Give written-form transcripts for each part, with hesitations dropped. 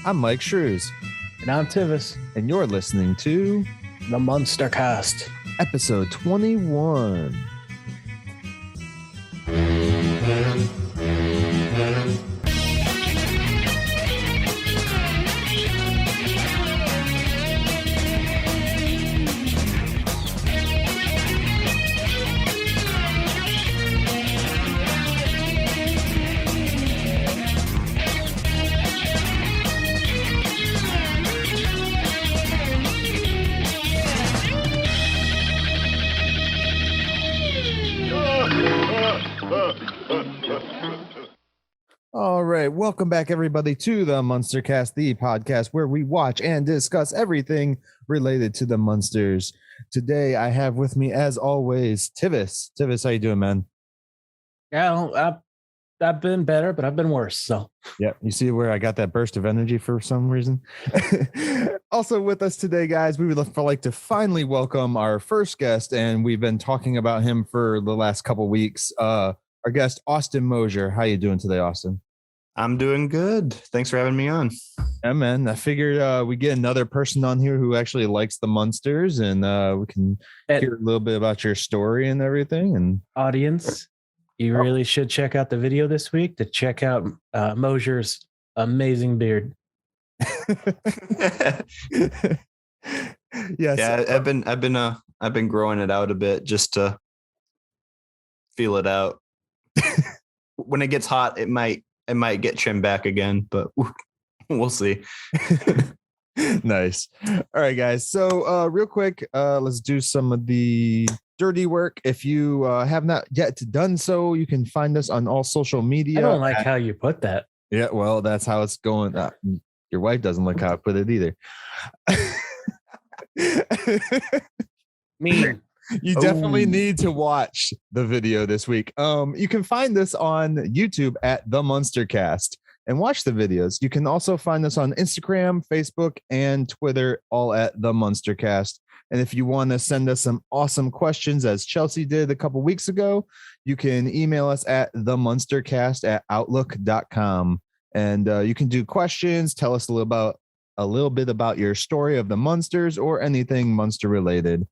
I'm Myke Shrews. And I'm Tivis. And you're listening to The Munster Cast, episode 21. All right, welcome back, everybody, to the Munster Cast, the podcast where we watch and discuss everything related to the Munsters. Today, I have with me, as always, Tivis. Tivis, how you doing, man? Yeah, I've been better, but I've been worse. So, yeah, you see where I got that burst of energy for some reason. Also with us today, guys, we would like to finally welcome our first guest, and we've been talking about him for the last couple weeks. Our guest, Austin Mosher. How you doing today, Austin? I'm doing good. Thanks for having me on. Yeah, man. I figured we get another person on here who actually likes the Munsters, and we can hear a little bit about your story and everything. And audience, you really should check out the video this week to check out Mosher's amazing beard. Yes. Yeah, I've been growing it out a bit just to feel it out. When it gets hot, it might get trimmed back again, but we'll see. Nice. All right, guys. So real quick, let's do some of the dirty work. If you have not yet done so, you can find us on all social media. I don't like how you put that. Yeah, well, that's how it's going. Your wife doesn't like how I put it either. Mean. You definitely need to watch the video this week. You can find this on YouTube at TheMunsterCast and watch the videos. You can also find us on Instagram, Facebook, and Twitter, all at TheMunsterCast. And if you want to send us some awesome questions, as Chelsea did a couple weeks ago, you can email us at themunstercast@outlook.com. And you can do questions, tell us a little bit about your story of the Munsters or anything Munster related.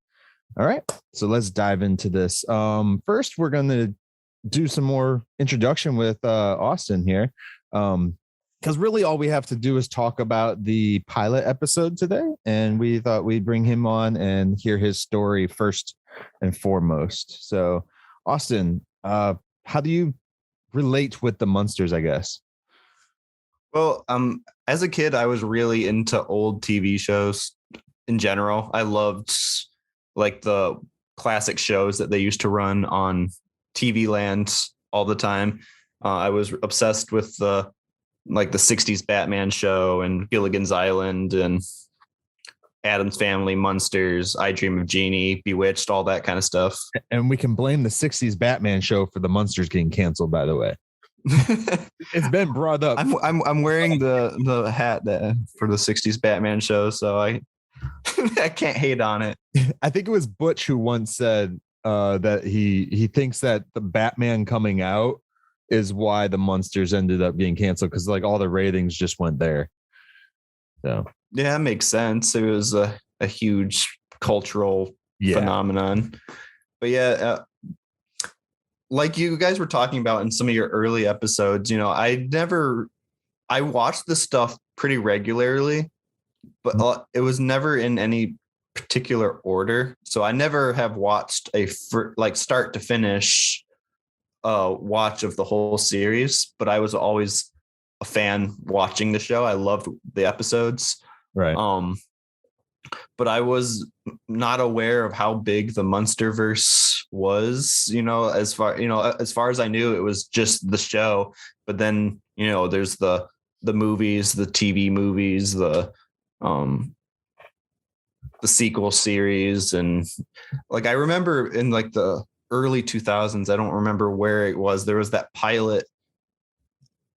All right, so let's dive into this. First, we're going to do some more introduction with Austin here, because really all we have to do is talk about the pilot episode today, and we thought we'd bring him on and hear his story first and foremost. So, Austin, how do you relate with the Munsters, I guess? Well, as a kid, I was really into old TV shows in general. I loved like the classic shows that they used to run on TV Land all the time. I was obsessed with the 60s Batman show and Gilligan's Island and Addams Family, Munsters, I Dream of Jeannie, Bewitched, all that kind of stuff. And we can blame the 60s Batman show for the Munsters getting canceled, by the way. It's been brought up. I'm wearing the hat for the 60s Batman show, so I can't hate on it. I think it was Butch who once said that he thinks that the Batman coming out is why the Munsters ended up being canceled, because like all the ratings just went there. So yeah, it makes sense. It was a huge cultural phenomenon. But yeah, like you guys were talking about in some of your early episodes, I watched this stuff pretty regularly, but it was never in any particular order. So I never have watched start to finish watch of the whole series, but I was always a fan watching the show. I loved the episodes. Right. But I was not aware of how big the Munsterverse was, as far as I knew, it was just the show. But then, there's the movies, the TV movies, the sequel series. And like, I remember in like the early 2000s, I don't remember where it was. There was that pilot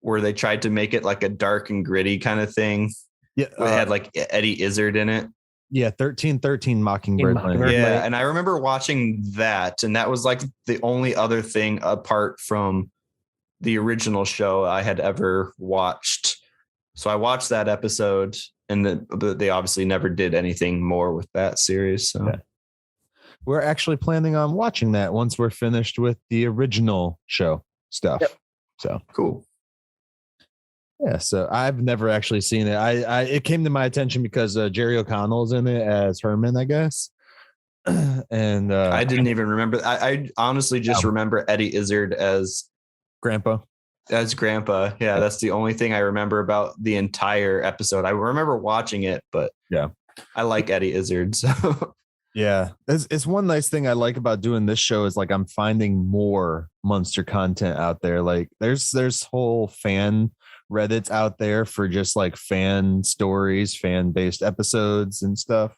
where they tried to make it like a dark and gritty kind of thing. Yeah. It had like Eddie Izzard in it. Yeah, 1313 Mockingbird. Yeah, and I remember watching that, and that was like the only other thing apart from the original show I had ever watched. So I watched that episode, and they obviously never did anything more with that series. So yeah. We're actually planning on watching that once we're finished with the original show stuff. Yep. So cool. Yeah, so I've never actually seen it. I it came to my attention because Jerry O'Connell's in it as Herman, I guess. And I didn't even remember. I honestly just remember Eddie Izzard as Grandpa. As Grandpa. Yeah, that's the only thing I remember about the entire episode. I remember watching it, but yeah, I like Eddie Izzard. So yeah, it's one nice thing I like about doing this show is like I'm finding more Munster content out there. Like there's whole fan Reddits out there for just like fan stories, fan based episodes and stuff,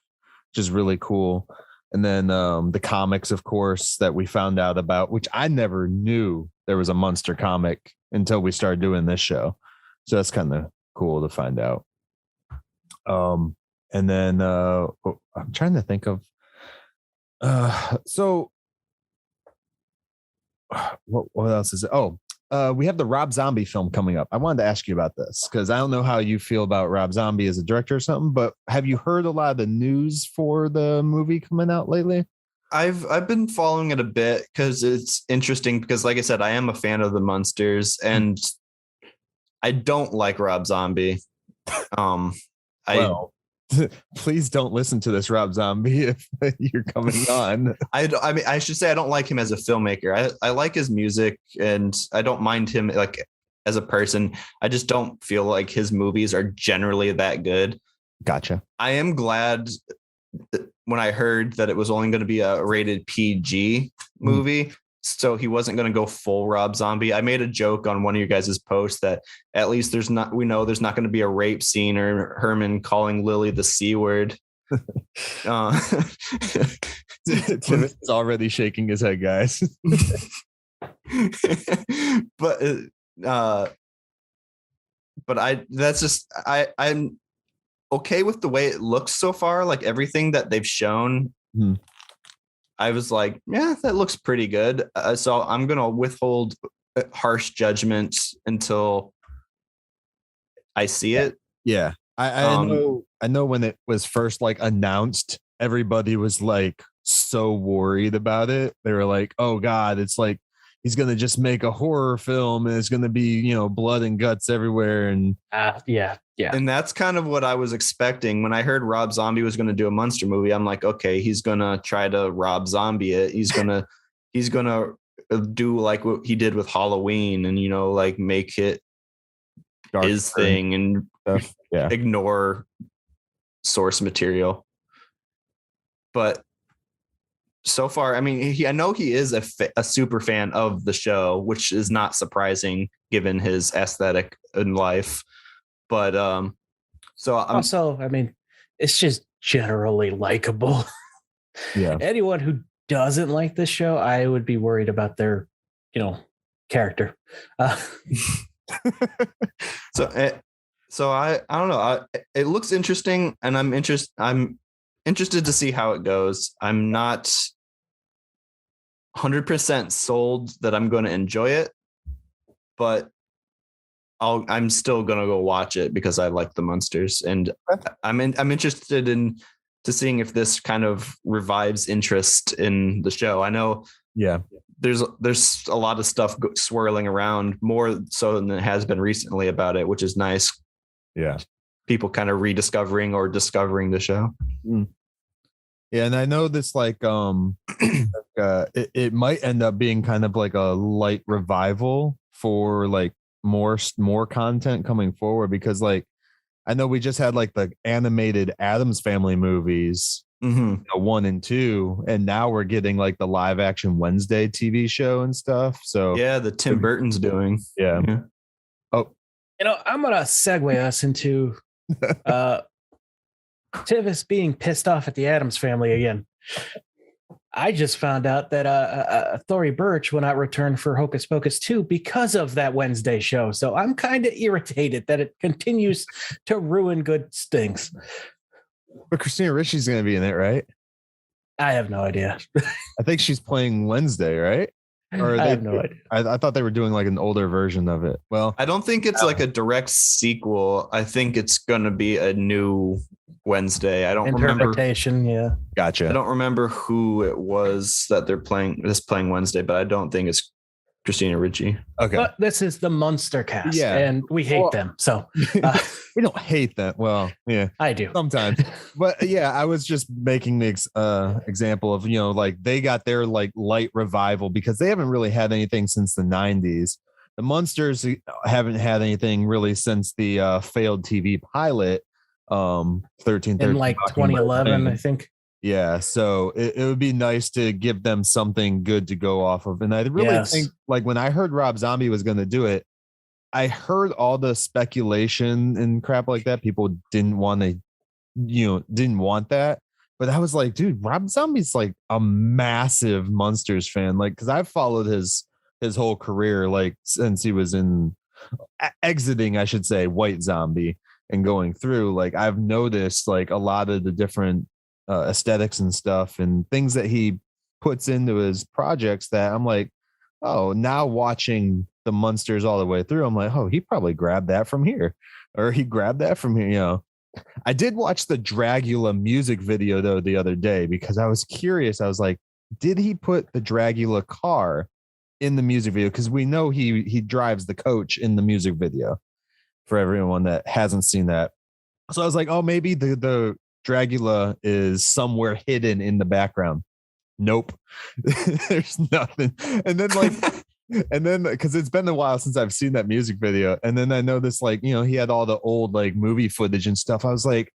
which is really cool. And then the comics, of course, that we found out about, which I never knew there was a Munster comic until we started doing this show. So that's kind of cool to find out. And then I'm trying to think of so what else is it? We have the Rob Zombie film coming up. I wanted to ask you about this because I don't know how you feel about Rob Zombie as a director or something, but have you heard a lot of the news for the movie coming out lately? I've been following it a bit because it's interesting because, like I said, I am a fan of the Munsters and I don't like Rob Zombie. Please don't listen to this, Rob Zombie, if you're coming on. I mean, I should say I don't like him as a filmmaker. I like his music and I don't mind him like as a person. I just don't feel like his movies are generally that good. Gotcha. I am glad when I heard that it was only going to be a rated PG movie. So he wasn't going to go full Rob Zombie. I made a joke on one of you guys' posts that at least we know there's not going to be a rape scene or Herman calling Lily the C word. Tim is already shaking his head, guys. But I'm okay with the way it looks so far. Like everything that they've shown. I was like, yeah, that looks pretty good. So I'm going to withhold harsh judgments until I see it. Yeah. I know when it was first like announced, everybody was like so worried about it. They were like, oh God, it's like, he's going to just make a horror film and it's going to be, blood and guts everywhere. And yeah. And that's kind of what I was expecting. When I heard Rob Zombie was going to do a Munster movie, I'm like, okay, he's going to try to Rob Zombie it. He's going to do like what he did with Halloween and, like make it dark his thing and ignore source material. But so far, I mean, I know he is a super fan of the show, which is not surprising given his aesthetic in life. But also, I mean, it's just generally likable. Yeah. Anyone who doesn't like this show, I would be worried about their, character. So I don't know. It looks interesting, and I'm interested to see how it goes. I'm not 100% sold that I'm going to enjoy it, but I'm still gonna go watch it because I like the Munsters, and I'm interested to seeing if this kind of revives interest in the show. I know, there's a lot of stuff swirling around, more so than it has been recently about it, which is nice. Yeah, people kind of rediscovering or discovering the show. Yeah, and I know this like it might end up being kind of like a light revival for like more content coming forward, because like I know we just had like the animated Addams Family movies, 1 and 2, and now we're getting like the live action Wednesday TV show and stuff. So yeah, the Tim Burton's doing. Yeah. Oh, I'm gonna segue us into Tivis being pissed off at the Addams Family again. I just found out that Thori Birch will not return for Hocus Pocus 2 because of that Wednesday show. So I'm kind of irritated that it continues to ruin good things. But Christina Ricci's going to be in it, right? I have no idea. I think she's playing Wednesday, right? Or I have no idea. I thought they were doing like an older version of it. Well, I don't think it's like a direct sequel. I think it's going to be a new Wednesday. I don't remember. Interpretation, yeah. Gotcha. I don't remember who it was that they're playing Wednesday, but I don't think it's Christina Ricci. Okay. But this is the Munster Cast, Yeah. and we hate them. So we don't hate that. Well, yeah, I do sometimes. But yeah, I was just making the example of, like they got their like light revival because they haven't really had anything since the 90s. The Munsters haven't had anything really since the failed TV pilot, 13 in like 2011, I think. Yeah, so it would be nice to give them something good to go off of. And I really think, like, when I heard Rob Zombie was going to do it, I heard all the speculation and crap like that. People didn't want to, didn't want that. But I was like, dude, Rob Zombie's like a massive Munsters fan. Like, because I've followed his whole career, like, since he was exiting, I should say, White Zombie and going through. Like, I've noticed like a lot of the different aesthetics and stuff and things that he puts into his projects that I'm like, oh, now watching the Munsters all the way through, I'm like, oh, he probably grabbed that from here, or he grabbed that from here. I did watch the Dragula music video though the other day because I was curious. I was like, did he put the Dragula car in the music video? Because we know he drives the coach in the music video, for everyone that hasn't seen that. So I was like, oh, maybe the Dragula is somewhere hidden in the background. Nope. There's nothing. And then because it's been a while since I've seen that music video, and then I noticed like, he had all the old like movie footage and stuff. I was like,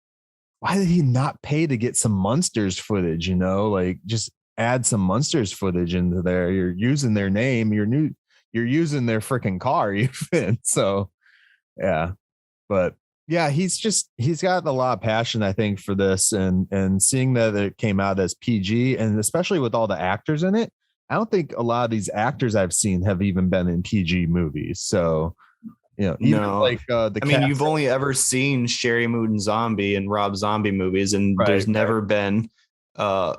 why did he not pay to get some Munsters footage? Like, just add some Munsters footage into there. You're using their name, you're using their freaking car even. So yeah, but yeah, he's got a lot of passion, I think, for this, and seeing that it came out as PG, and especially with all the actors in it, I don't think a lot of these actors I've seen have even been in PG movies. So, like you've only ever seen Sherry Moon Zombie and Rob Zombie movies, and there's never been a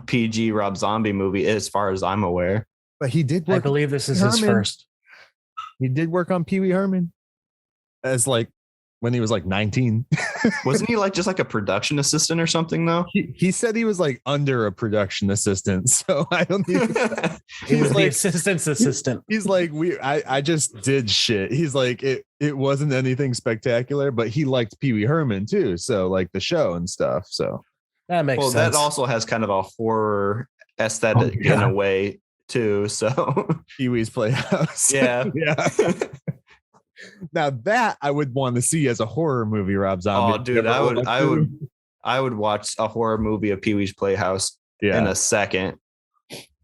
PG Rob Zombie movie, as far as I'm aware. But he did work. I believe this is his first. He did work on Pee Wee Herman as like when he was like 19. Wasn't he like just like a production assistant or something though? He said he was like under a production assistant. So I don't think he was like the assistant's assistant. He's like, I just did shit. He's like, it wasn't anything spectacular, but he liked Pee Wee Herman too. So like the show and stuff. So that makes sense. That also has kind of a horror aesthetic in a way too. So Pee Wee's Playhouse. Yeah. Yeah. Now that I would want to see as a horror movie, Rob Zombie. Oh, dude, I would watch a horror movie of Pee Wee's Playhouse in a second.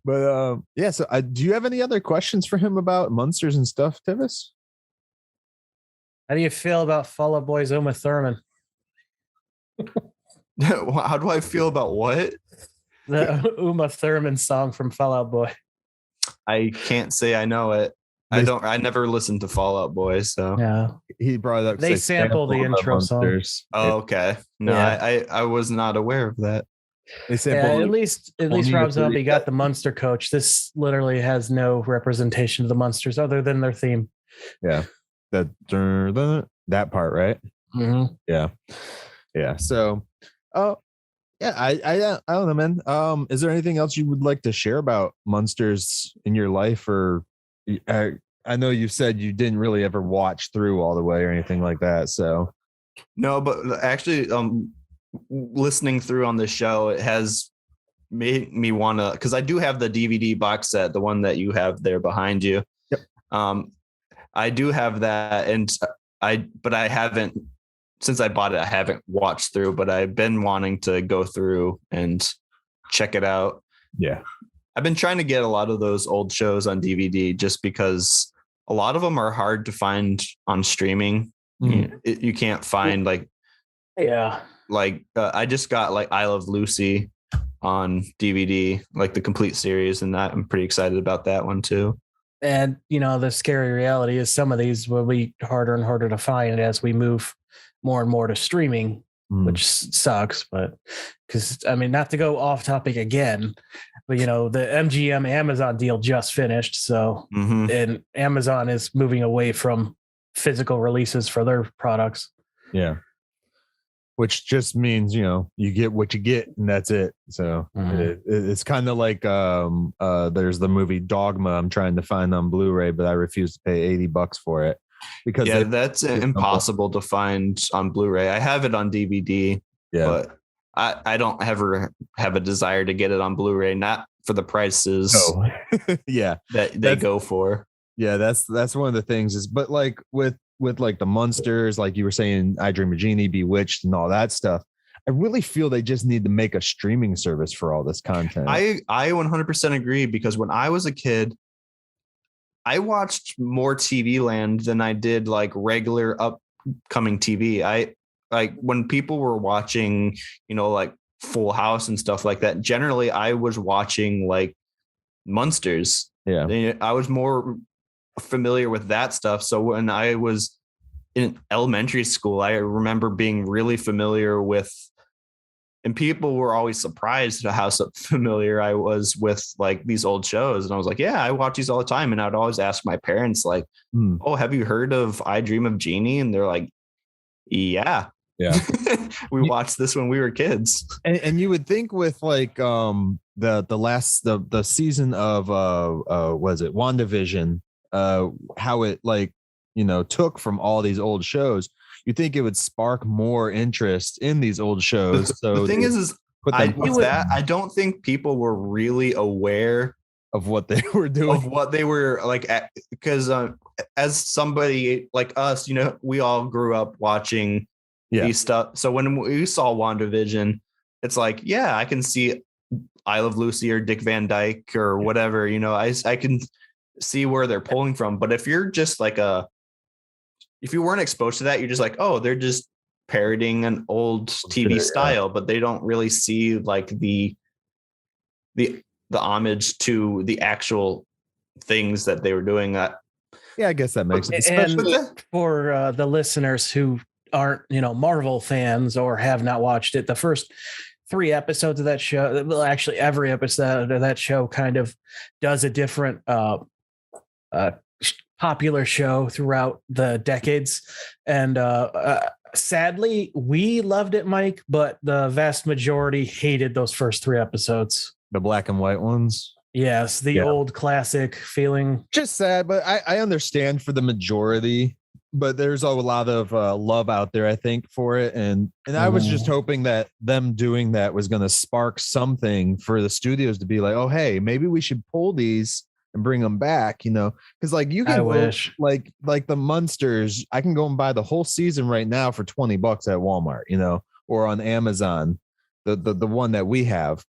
But yeah. So do you have any other questions for him about Munsters and stuff, Tivis? How do you feel about Fall Out Boy's Uma Thurman? How do I feel about what? The Uma Thurman song from Fall Out Boy. I can't say I know it. I never listened to Fall Out Boy, so yeah. He brought it up. They sample the intro song. Oh, okay. No, yeah. I was not aware of that. They sample at least Rob Zombie got the Munster coach. This literally has no representation of the Munsters other than their theme. Yeah. That part, right? Mm-hmm. Yeah. So yeah, I don't know, man. Is there anything else you would like to share about Munsters in your life, or I know you said you didn't really ever watch through all the way or anything like that. So no, but actually, listening through on this show, it has made me want to, because I do have the DVD box set, the one that you have there behind you. Yep. I do have that, but I haven't, since I bought it, I haven't watched through, but I've been wanting to go through and check it out. Yeah. I've been trying to get a lot of those old shows on DVD just because a lot of them are hard to find on streaming. Mm-hmm. You can't find I just got like I Love Lucy on DVD, like the complete series, and that I'm pretty excited about that one too. And the scary reality is some of these will be harder and harder to find as we move more and more to streaming. which sucks. But because I mean, not to go off topic again, but the MGM Amazon deal just finished, so and Amazon is moving away from physical releases for their products. Yeah. Which just means, you get what you get and that's it. So it's kind of like there's the movie Dogma I'm trying to find on Blu-ray, but I refuse to pay $80 for it because that's impossible to find on Blu-ray. I have it on DVD, but I don't ever have a desire to get it on Blu-ray, not for the prices that they go for. Yeah, that's one of the things is, but like with like the Munsters, like you were saying, I Dream of Jeannie, Bewitched, and all that stuff. I really feel they just need to make a streaming service for all this content. I 100% agree, because when I was a kid, I watched more TV Land than I did like regular upcoming TV. I like when people were watching, like Full House and stuff like that. Generally, I was watching like Munsters. Yeah, I was more familiar with that stuff. So when I was in elementary school, I remember being really familiar with, and people were always surprised at how familiar I was with like these old shows. And I was like, yeah, I watch these all the time. And I'd always ask my parents like, oh, have you heard of I Dream of Jeannie? And they're like, yeah. We watched this when we were kids. And you would think with like the season of was it WandaVision, how it like took from all these old shows, you think it would spark more interest in these old shows. So the thing is I don't think people were really aware of what they were doing, of what they were like, because as somebody like us, we all grew up watching these stuff. So when we saw WandaVision, it's like, yeah, I can see I Love Lucy or Dick Van Dyke or whatever, I can see where they're pulling from. But if you're just like if you weren't exposed to that, you're just like, oh, they're just parroting an old TV style, but they don't really see like the homage to the actual things that they were doing. That I guess that makes sense. And for the listeners who aren't Marvel fans or have not watched it, the first 3 episodes of that show, well, actually every episode of that show kind of does a different popular show throughout the decades. And sadly, we loved it, Mike, but the vast majority hated those first 3 episodes. The black and white ones. Yes, the old classic feeling. Just sad, but I understand for the majority. But there's a lot of love out there, I think, for it. And I was just hoping that them doing that was going to spark something for the studios to be like, oh, hey, maybe we should pull these and bring them back, because like you can wish like the Munsters, I can go and buy the whole season right now for $20 at Walmart, or on Amazon, the one that we have.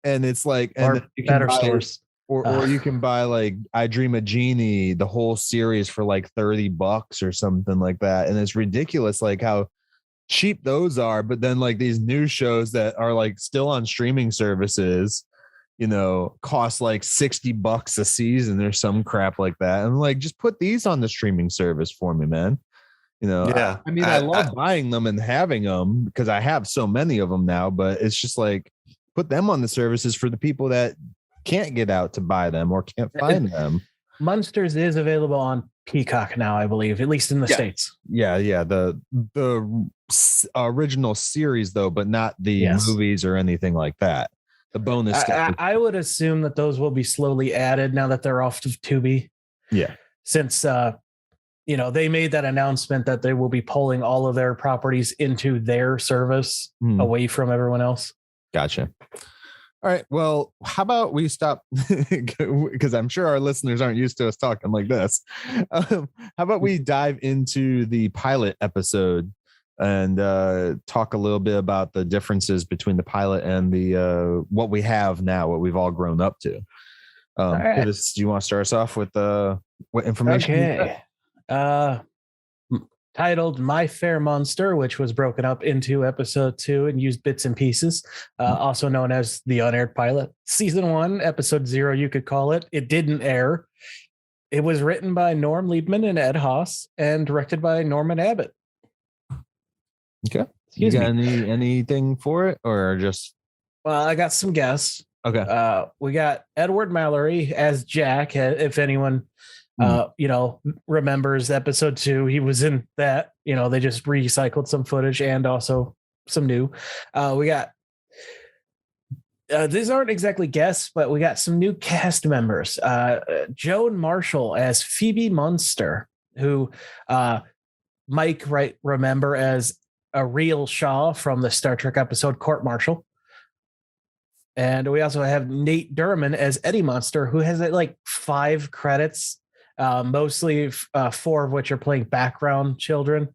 And it's like, and you can better stores. Or you can buy like I Dream of Jeannie, the whole series for like $30 or something like that. And it's ridiculous like how cheap those are. But then like these new shows that are like still on streaming services, cost like $60 a season or some crap like that. And like, just put these on the streaming service for me, man. I mean, I love buying them and having them because I have so many of them now, but it's just like, put them on the services for the people that can't get out to buy them or can't find them. Munsters is available on Peacock now, I believe, at least in the States. Yeah. The original series though, but not the movies or anything like that. The bonus stuff. I would assume that those will be slowly added now that they're off of Tubi. Yeah. Since they made that announcement that they will be pulling all of their properties into their service away from everyone else. Gotcha. All right. Well, how about we stop because I'm sure our listeners aren't used to us talking like this. How about we dive into the pilot episode and talk a little bit about the differences between the pilot and the what we have now, what we've all grown up to. Right. Do you want to start us off with what information? Okay. Titled My Fair Monster, which was broken up into episode 2 and used bits and pieces, also known as the Unaired Pilot. Season 1, episode 0, you could call it. It didn't air. It was written by Norm Liebman and Ed Haas and directed by Norman Abbott. Okay. Excuse you got me. anything for it or just? Well, I got some guests. Okay. We got Edward Mallory as Jack. If anyone, remembers episode 2, he was in that. They just recycled some footage and also some new. We got. These aren't exactly guests, but we got some new cast members. Joan Marshall as Phoebe Munster, who Myke remember as a real Shaw from the Star Trek episode Court Martial. And we also have Nate Durman as Eddie Munster, who has like 5 credits, mostly 4 of which are playing background children.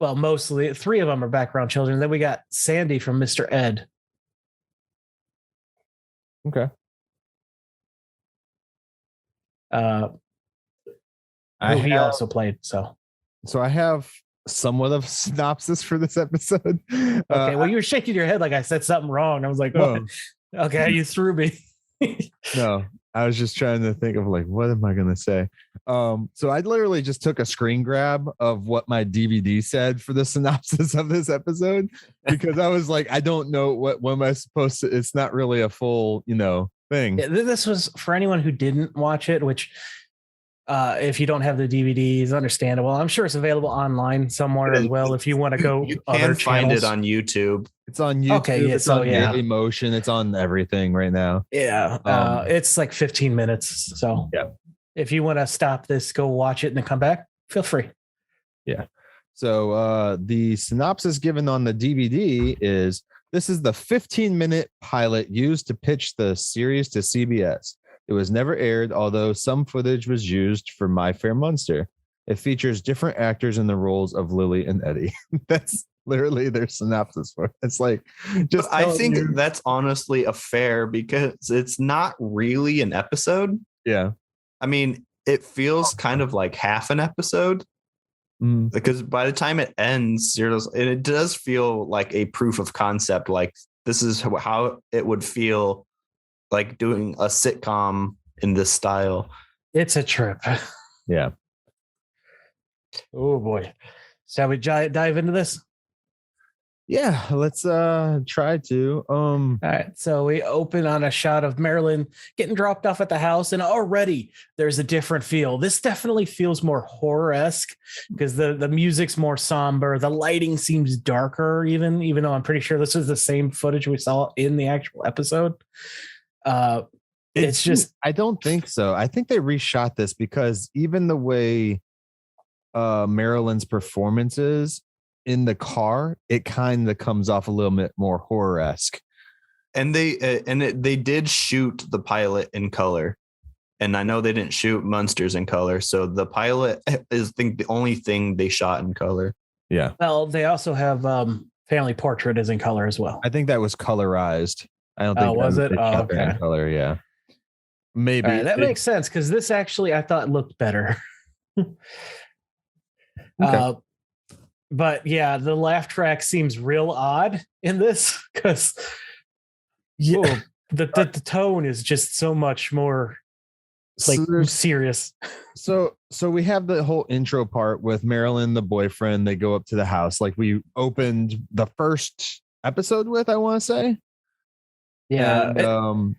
Mostly 3 of them are background children. Then we got Sandy from Mr. Ed. Okay. He also played. So I have somewhat of a synopsis for this episode. Okay. Well, you were shaking your head like I said something wrong. I was like, what? Oh. Okay, you threw me. No, I was just trying to think of like, what am I going to say? So I literally just took a screen grab of what my DVD said for the synopsis of this episode, because I was like, I don't know what am I supposed to, it's not really a full, thing. Yeah, this was for anyone who didn't watch it, which if you don't have the DVDs, understandable. I'm sure it's available online somewhere as well. If you want to go, you can find it on YouTube. It's on YouTube. Okay, yeah, it's on Emotion. It's on everything right now. Yeah, it's like 15 minutes. So yeah, if you want to stop this, go watch it and then come back, feel free. Yeah. So the synopsis given on the DVD is: this is the 15-minute pilot used to pitch the series to CBS. It was never aired, although some footage was used for My Fair Munster. It features different actors in the roles of Lily and Eddie. That's literally their synopsis for it. It's like, just. But I think that's honestly a fair, because it's not really an episode. Yeah. I mean, it feels kind of like half an episode, because by the time it ends, it does feel like a proof of concept. Like, this is how it would feel like doing a sitcom in this style. It's a trip. Yeah. Oh boy. Shall we dive into this? Yeah, let's try to. All right. So we open on a shot of Marilyn getting dropped off at the house, and already there's a different feel. This definitely feels more horror-esque because the music's more somber. The lighting seems darker, even though I'm pretty sure this is the same footage we saw in the actual episode. It's just, I don't think so. I think they reshot this because even the way Marilyn's performance is in the car, it kind of comes off a little bit more horror-esque. And they did shoot the pilot in color, and I know they didn't shoot Munsters in color, so the pilot is, I think, the only thing they shot in color. Yeah. Well, they also have Family Portrait is in color as well. I think that was colorized. I don't think. Oh, was it? Oh, okay. In color, yeah. Maybe that makes sense, because this actually I thought looked better. Okay. But yeah, the laugh track seems real odd in this because the tone is just so much more like serious. So we have the whole intro part with Marilyn, the boyfriend. They go up to the house like we opened the first episode with, I want to say. Yeah. And,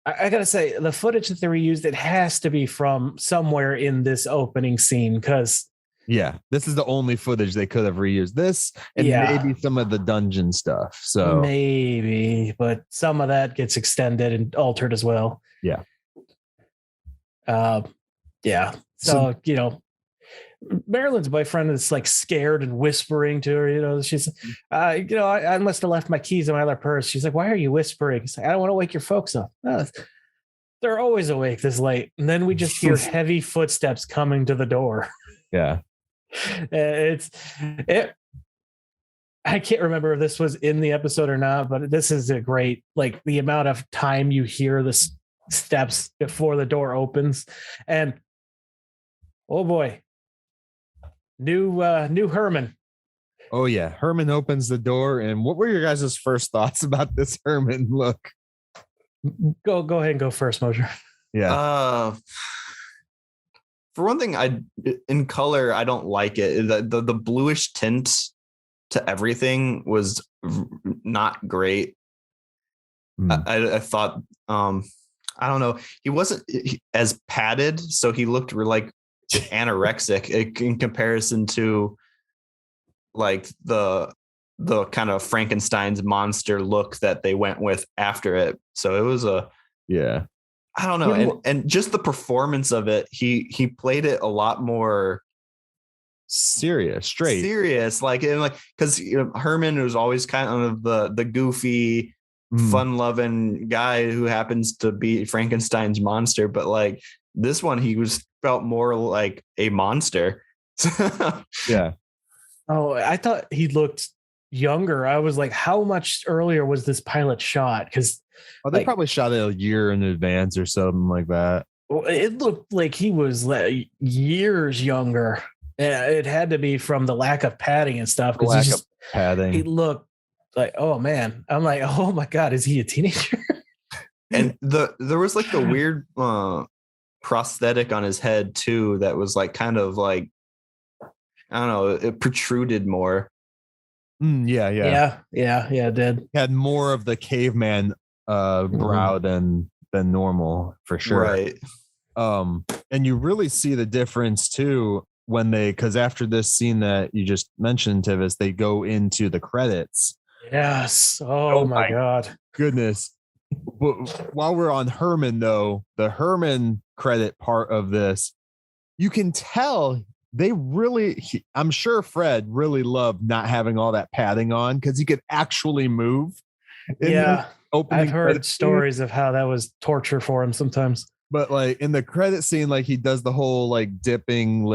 I gotta say, the footage that they reused, it has to be from somewhere in this opening scene, because yeah, this is the only footage they could have reused. This and maybe some of the dungeon stuff. So maybe, but some of that gets extended and altered as well. Yeah. Yeah. So Marilyn's boyfriend is like scared and whispering to her. She's, I must have left my keys in my other purse. She's like, "Why are you whispering?" He's like, "I don't want to wake your folks up." They're always awake this late. And then we just hear heavy footsteps coming to the door. Yeah. I can't remember if this was in the episode or not, but this is a great, like, the amount of time you hear the steps before the door opens. And oh boy, new Herman. Oh yeah, Herman opens the door. And what were your guys' first thoughts about this Herman look? Go ahead and go first, Mosher. Yeah. For one thing, in color, I don't like it. The bluish tint to everything was not great. I thought, I don't know, he wasn't as padded, so he looked like anorexic in comparison to like the kind of Frankenstein's monster look that they went with after it. So it was I don't know. And just the performance of it, he played it a lot more serious, like because Herman was always kind of the goofy, fun-loving guy who happens to be Frankenstein's monster, but like this one, he felt more like a monster. Yeah. Oh, I thought he looked younger. I was like, how much earlier was this pilot shot? Because they probably shot it a year in advance or something like that. Well, it looked like he was like years younger. It had to be from the lack of padding and stuff. Because he looked like, oh man, I'm like, oh my God, is he a teenager? And there was like the weird prosthetic on his head too that was like kind of like, I don't know, it protruded more. Yeah, it did. He had more of the caveman brow than normal, for sure. Right. And you really see the difference too because after this scene that you just mentioned, Tivis, they go into the credits. Yes. Oh my God. Goodness. But while we're on Herman, though, the Herman credit part of this, you can tell they really, I'm sure Fred really loved not having all that padding on because he could actually move. Yeah. I've heard stories of how that was torture for him sometimes. But like in the credit scene, like he does the whole like dipping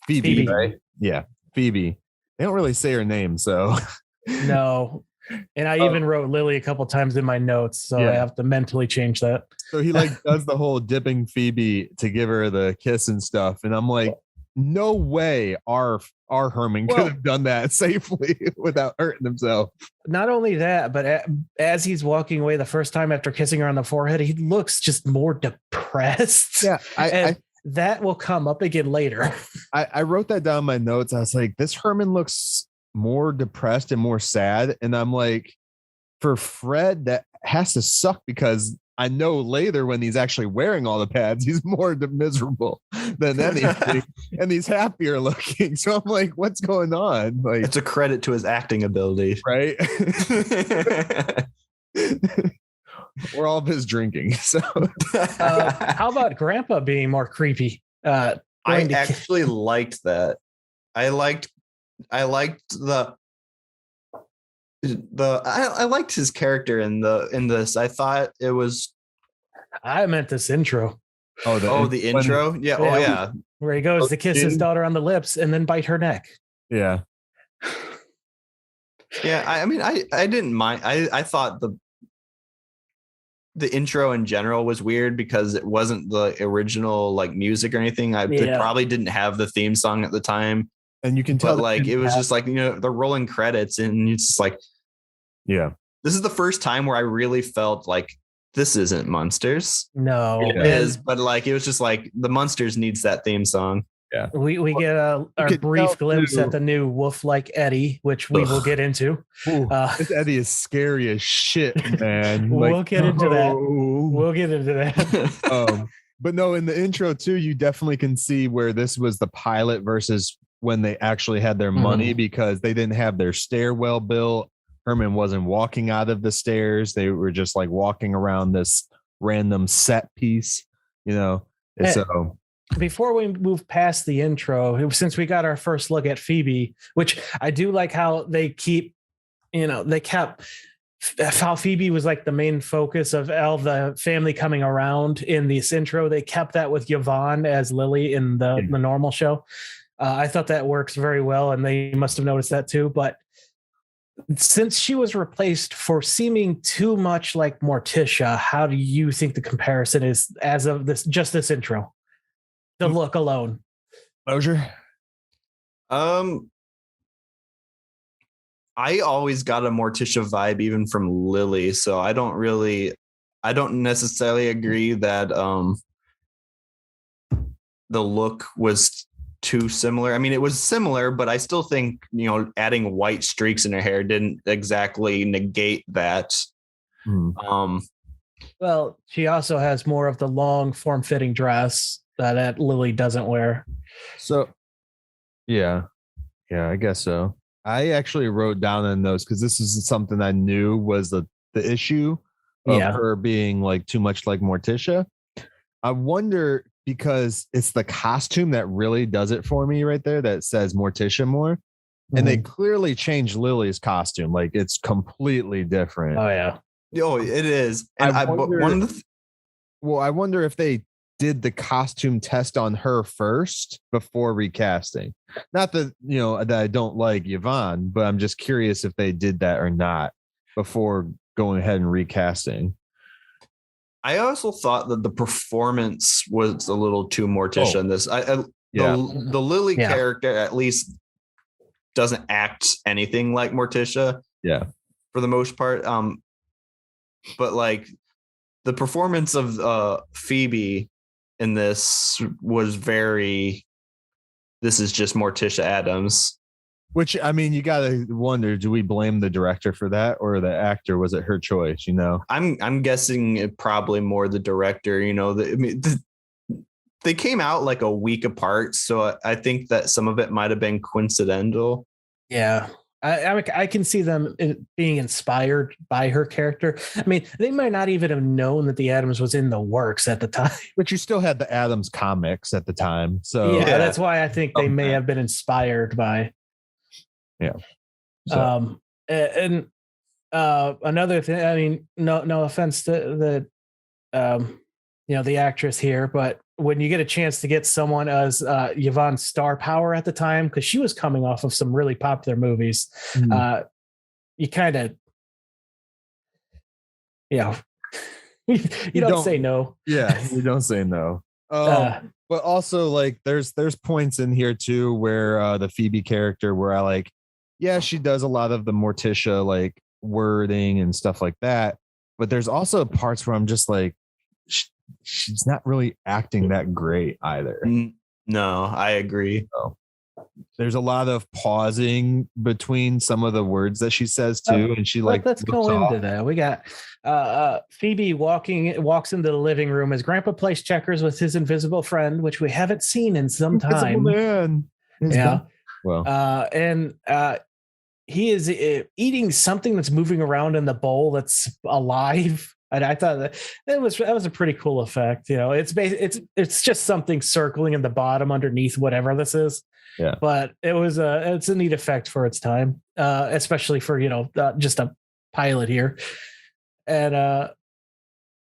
Phoebe, right? Yeah, Phoebe. They don't really say her name, so no. And I even wrote Lily a couple times in my notes, so I have to mentally change that. So he like does the whole dipping Phoebe to give her the kiss and stuff, and I'm like, no way our Herman could have done that safely without hurting himself. Not only that, but as he's walking away the first time after kissing her on the forehead, he looks just more depressed. Yeah, that will come up again later. I wrote that down in my notes. I was like, this Herman looks more depressed and more sad. And I'm like, for Fred, that has to suck because I know later when he's actually wearing all the pads, he's more miserable than anything. And he's happier looking. So I'm like, what's going on? Like, it's a credit to his acting ability. Right. Or all of his drinking. So how about Grandpa being more creepy? I actually liked that. I liked I liked his character in this. I thought it was. I meant this intro. The intro. Yeah. Oh yeah. Where he goes to kiss his daughter on the lips and then bite her neck. Yeah. Yeah. I mean, I didn't mind. I thought the intro in general was weird because it wasn't the original like music or anything. They probably didn't have the theme song at the time. And you can tell, but like it was just like, the rolling credits, and it's just like, yeah, this is the first time where I really felt like this isn't Munsters. No, it is, but like it was just like the Munsters needs that theme song. Yeah, we get our brief glimpse at the new wolf-like Eddie, which we will get into. This Eddie is scary as shit, man. We'll get into that. But no, in the intro too, you definitely can see where this was the pilot versus when they actually had their money, because they didn't have their stairwell built. Herman wasn't walking out of the stairs. They were just like walking around this random set piece, So before we move past the intro, since we got our first look at Phoebe, which I do like how they kept how Phoebe was like the main focus of all the family coming around in this intro. They kept that with Yvonne as Lily in the normal show. I thought that works very well, and they must have noticed that too. But since she was replaced for seeming too much like Morticia, how do you think the comparison is as of this intro? The look alone. Mosher? I always got a Morticia vibe even from Lily, so I don't necessarily agree that the look was too similar. I mean, it was similar, but I still think, adding white streaks in her hair didn't exactly negate that. Well, she also has more of the long form-fitting dress that Lily doesn't wear. So, yeah, I guess so. I actually wrote down in those because this is something I knew was the issue of her being like too much like Morticia. I wonder, because it's the costume that really does it for me right there that says Morticia more. And they clearly changed Lily's costume. Like, it's completely different. Oh, yeah. Oh, it is. And I wonder if they did the costume test on her first before recasting. Not that, that I don't like Yvonne, but I'm just curious if they did that or not before going ahead and recasting. I also thought that the performance was a little too Morticia in this. The Lily character at least doesn't act anything like Morticia. Yeah, for the most part. But like the performance of Phoebe in this was very. This is just Morticia Addams. Which, I mean, you gotta wonder: do we blame the director for that, or the actor? Was it her choice? I'm guessing it probably more the director. They came out like a week apart, so I think that some of it might have been coincidental. Yeah, I can see them being inspired by her character. I mean, they might not even have known that the Addams was in the works at the time. But you still had the Addams comics at the time, so yeah. That's why I think they may have been inspired by. Yeah. So. Another thing, I mean, no offense to the actress here, but when you get a chance to get someone as Yvonne's star power at the time, because she was coming off of some really popular movies, you kind of, you don't say no. Yeah, you don't say no. But also, like, there's points in here too where the Phoebe character, where I like, she does a lot of the Morticia like wording and stuff like that, but there's also parts where I'm just like, she's not really acting that great either. No, I agree. So, there's a lot of pausing between some of the words that she says too, and she let's go into that. We got Phoebe walks into the living room as Grandpa plays checkers with his invisible friend, which we haven't seen in some time. Man. He is eating something that's moving around in the bowl that's alive. And I thought that was a pretty cool effect. It's just something circling in the bottom underneath whatever this is. Yeah. But it's a neat effect for its time, especially for, just a pilot here. And,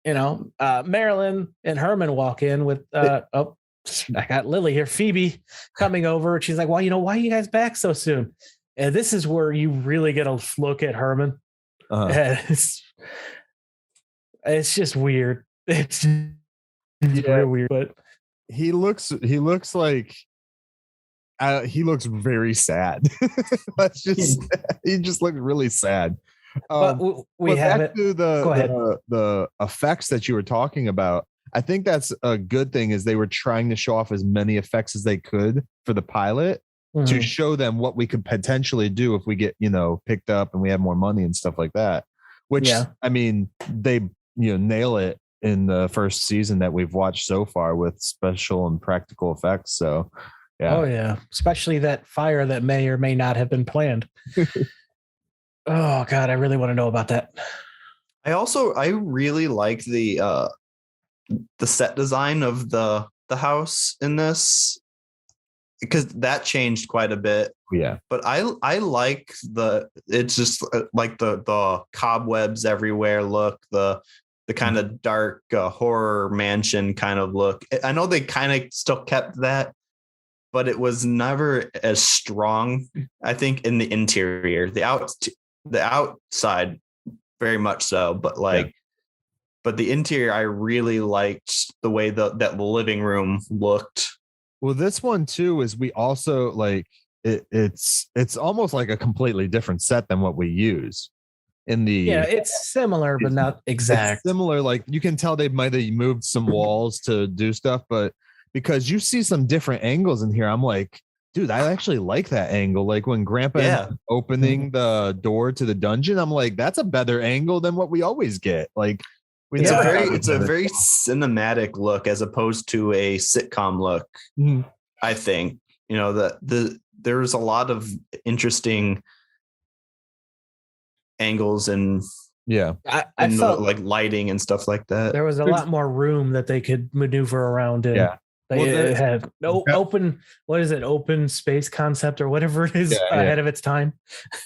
Marilyn and Herman walk in with, I got Lily here, Phoebe coming over. And she's like, well, why are you guys back so soon? And this is where you really get a look at Herman. It's just weird. It's real weird, but he looks like he looks very sad. He just looks really sad. But we have it. To the effects that you were talking about. I think that's a good thing, is they were trying to show off as many effects as they could for the pilot to show them what we could potentially do if we get, picked up and we have more money and stuff like that. Which, I mean, they, nail it in the first season that we've watched so far with special and practical effects. So, yeah. Oh, yeah. Especially that fire that may or may not have been planned. Oh, God, I really want to know about that. I really like the set design of the house in this, because that changed quite a bit. Yeah. But I like it's just like the cobwebs everywhere look, the kind of dark horror mansion kind of look. I know they kind of still kept that, but it was never as strong, I think, in the interior. The outside very much so, but but the interior, I really liked the way that the living room looked. Well, this one too is we also like it's almost like a completely different set than what we use in the. It's similar, but not exact. Similar, like you can tell they might have moved some walls to do stuff, but because you see some different angles in here. I'm like, dude, I actually like that angle. Like when Grandpa ends up opening the door to the dungeon, I'm like, that's a better angle than what we always get. Like it's a very cinematic look as opposed to a sitcom look. I think, you know, there's a lot of interesting angles and I felt like lighting and stuff like that. There was a lot more room that they could maneuver around in. Yeah. It had open, what is it? Open space concept or whatever it is ahead of its time.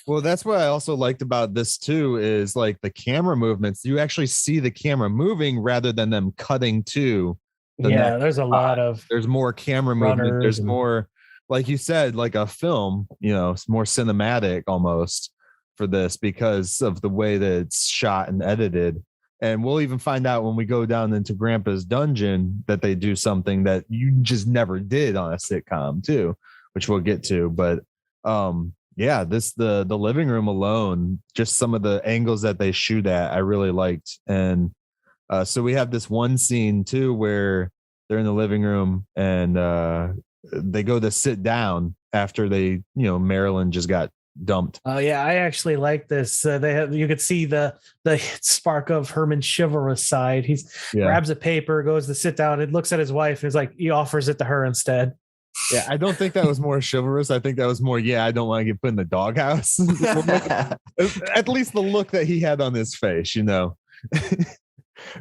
Well, that's what I also liked about this too, is like the camera movements. You actually see the camera moving rather than them cutting to. There's a lot of. There's more camera movement. There's more, like you said, like a film. You know, it's more cinematic almost for this because of the way that it's shot and edited. And we'll even find out when we go down into Grandpa's dungeon that they do something that you just never did on a sitcom too, which we'll get to. But the living room alone, just some of the angles that they shoot at, I really liked. And so we have this one scene too where they're in the living room and they go to sit down after Marilyn just got dumped. Oh yeah, I actually like this. You could see the spark of Herman's chivalrous side. He grabs a paper, goes to sit down, and looks at his wife, and is like, he offers it to her instead. Yeah, I don't think that was more chivalrous. I think that was more, I don't want to get put in the doghouse. At least the look that he had on his face, you know.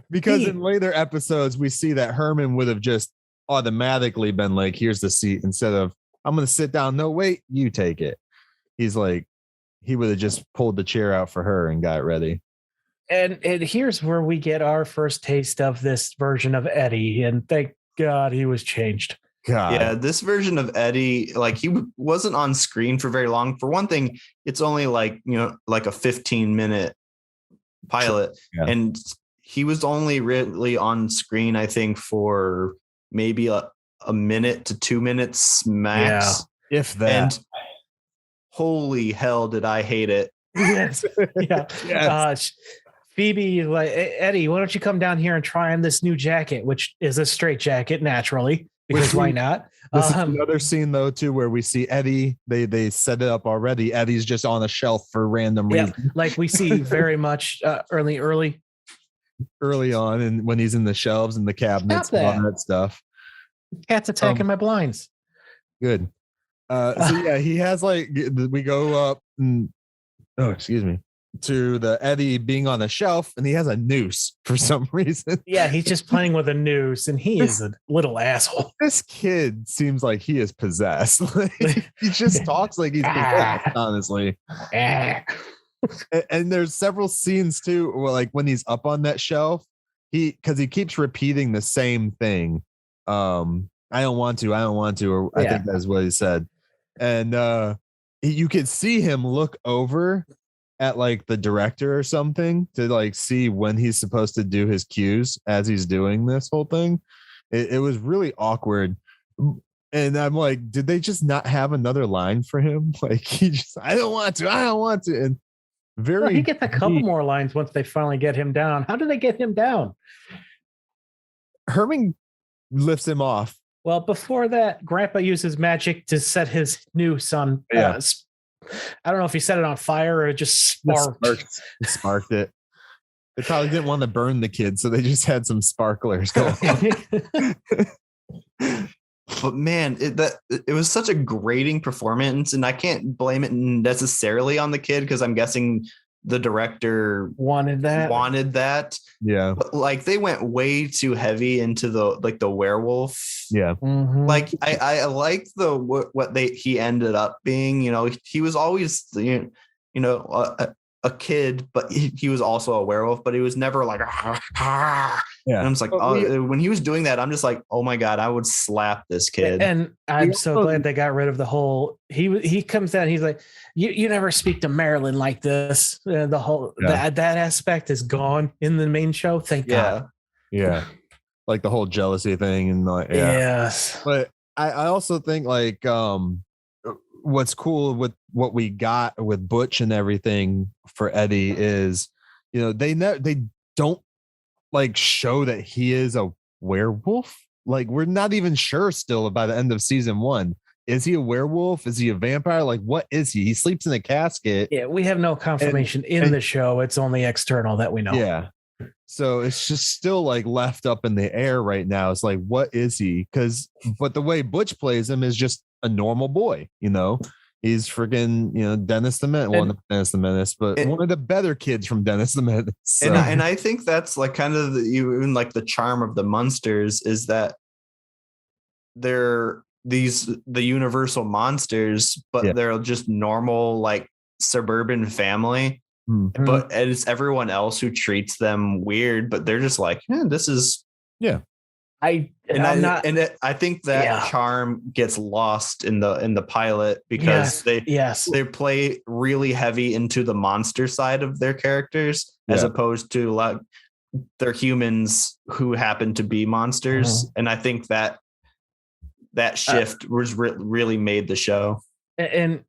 Because in later episodes, we see that Herman would have just automatically been like, here's the seat, instead of, I'm going to sit down. No, wait, you take it. He's like, he would have just pulled the chair out for her and got ready. And here's where we get our first taste of this version of Eddie. And thank God he was changed. God. Yeah, this version of Eddie, like he wasn't on screen for very long. For one thing, it's only like a 15-minute pilot. Yeah. And he was only really on screen, I think, for maybe a minute to 2 minutes max. Yeah, if that. And holy hell, did I hate it. Yes. Yeah. Yes. Phoebe, like, Eddie, why don't you come down here and try on this new jacket, which is a straight jacket, naturally, because why not? This is another scene, though, too, where we see Eddie. They set it up already. Eddie's just on a shelf for random reasons. Like we see very much early on, and when he's in the shelves and the cabinets and all that stuff. Cat's attacking my blinds. Good. He has we go up to the Eddie being on the shelf, and he has a noose for some reason. Yeah, he's just playing with a noose, and he is a little asshole. This kid seems like he is possessed. He just talks like he's possessed, honestly. And there's several scenes too, where like when he's up on that shelf, because he keeps repeating the same thing. I don't want to, or I think that's what he said. And you could see him look over at like the director or something to like see when he's supposed to do his cues as he's doing this whole thing. It was really awkward. And I'm like, did they just not have another line for him? Like I don't want to. And he gets a couple more lines once they finally get him down. How do they get him down? Herman lifts him off. Well, before that, Grandpa uses magic to set his noose on. I don't know if he set it on fire or it just sparked. Sparked it. They probably didn't want to burn the kid, so they just had some sparklers going on. But man, it was such a grating performance, and I can't blame it necessarily on the kid because I'm guessing the director wanted that. Yeah. But like they went way too heavy into the werewolf. Yeah. Mm-hmm. Like I like he ended up being, he was always, a kid, but he was also a werewolf, but he was never like, And I'm just like, when he was doing that, I'm just like, oh my God, I would slap this kid. And I'm so glad they got rid of the whole, he comes down, he's like, you never speak to Marilyn like this. The whole, that aspect is gone in the main show. Thank God. Yeah. Like the whole jealousy thing and like, yes. But I also think like, what's cool with what we got with Butch and everything for Eddie is, they don't like show that he is a werewolf. like we're not even sure still by the end of season 1. Is he a werewolf? Is he a vampire? Like, what is he? He sleeps in a casket. Yeah, we have no confirmation in the show. It's only external that we know. Yeah. So it's just still like left up in the air right now. It's like, what is he? But the way Butch plays him is just a normal boy, you know. He's freaking, you know, Dennis the Menace. Well, not Dennis the Menace, but one of the better kids from Dennis the Menace. So. And I think that's like kind of even like the charm of the Munsters is that they're the universal monsters, but they're just normal, like suburban family. Mm-hmm. But it's everyone else who treats them weird, but they're just like, this is I think that charm gets lost in the pilot because they play really heavy into the monster side of their characters as opposed to like they're humans who happen to be monsters. And I think that shift was really made the show. And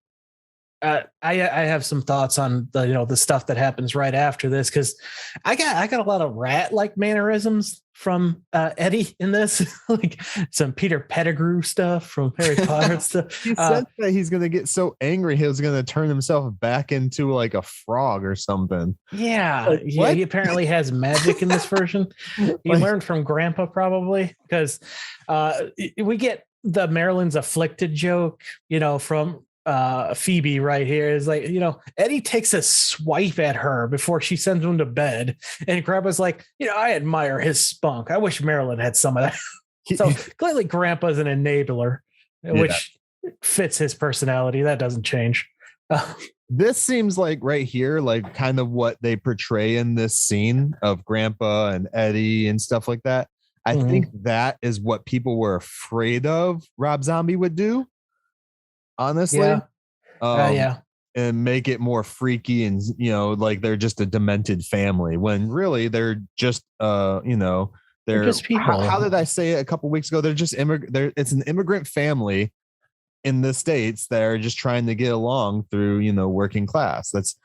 I have some thoughts on the stuff that happens right after this, because I got a lot of rat-like mannerisms from Eddie in this, like some Peter Pettigrew stuff from Harry Potter stuff. He said that he's gonna get so angry he was gonna turn himself back into like a frog or something. Yeah, like, he apparently has magic in this version. He learned from Grandpa probably, because we get the Marilyn's afflicted joke, from Phoebe right here is like, Eddie takes a swipe at her before she sends him to bed, and Grandpa's like, I admire his spunk. I wish Marilyn had some of that. So clearly Grandpa's an enabler, which fits his personality. That doesn't change. This seems like right here, like kind of what they portray in this scene of Grandpa and Eddie and stuff like that. I think that is what people were afraid of Rob Zombie would do. Honestly, and make it more freaky and like they're just a demented family when really they're just they're just people. How did I say it a couple weeks ago? They're just it's an immigrant family in the States that are just trying to get along through working class. That's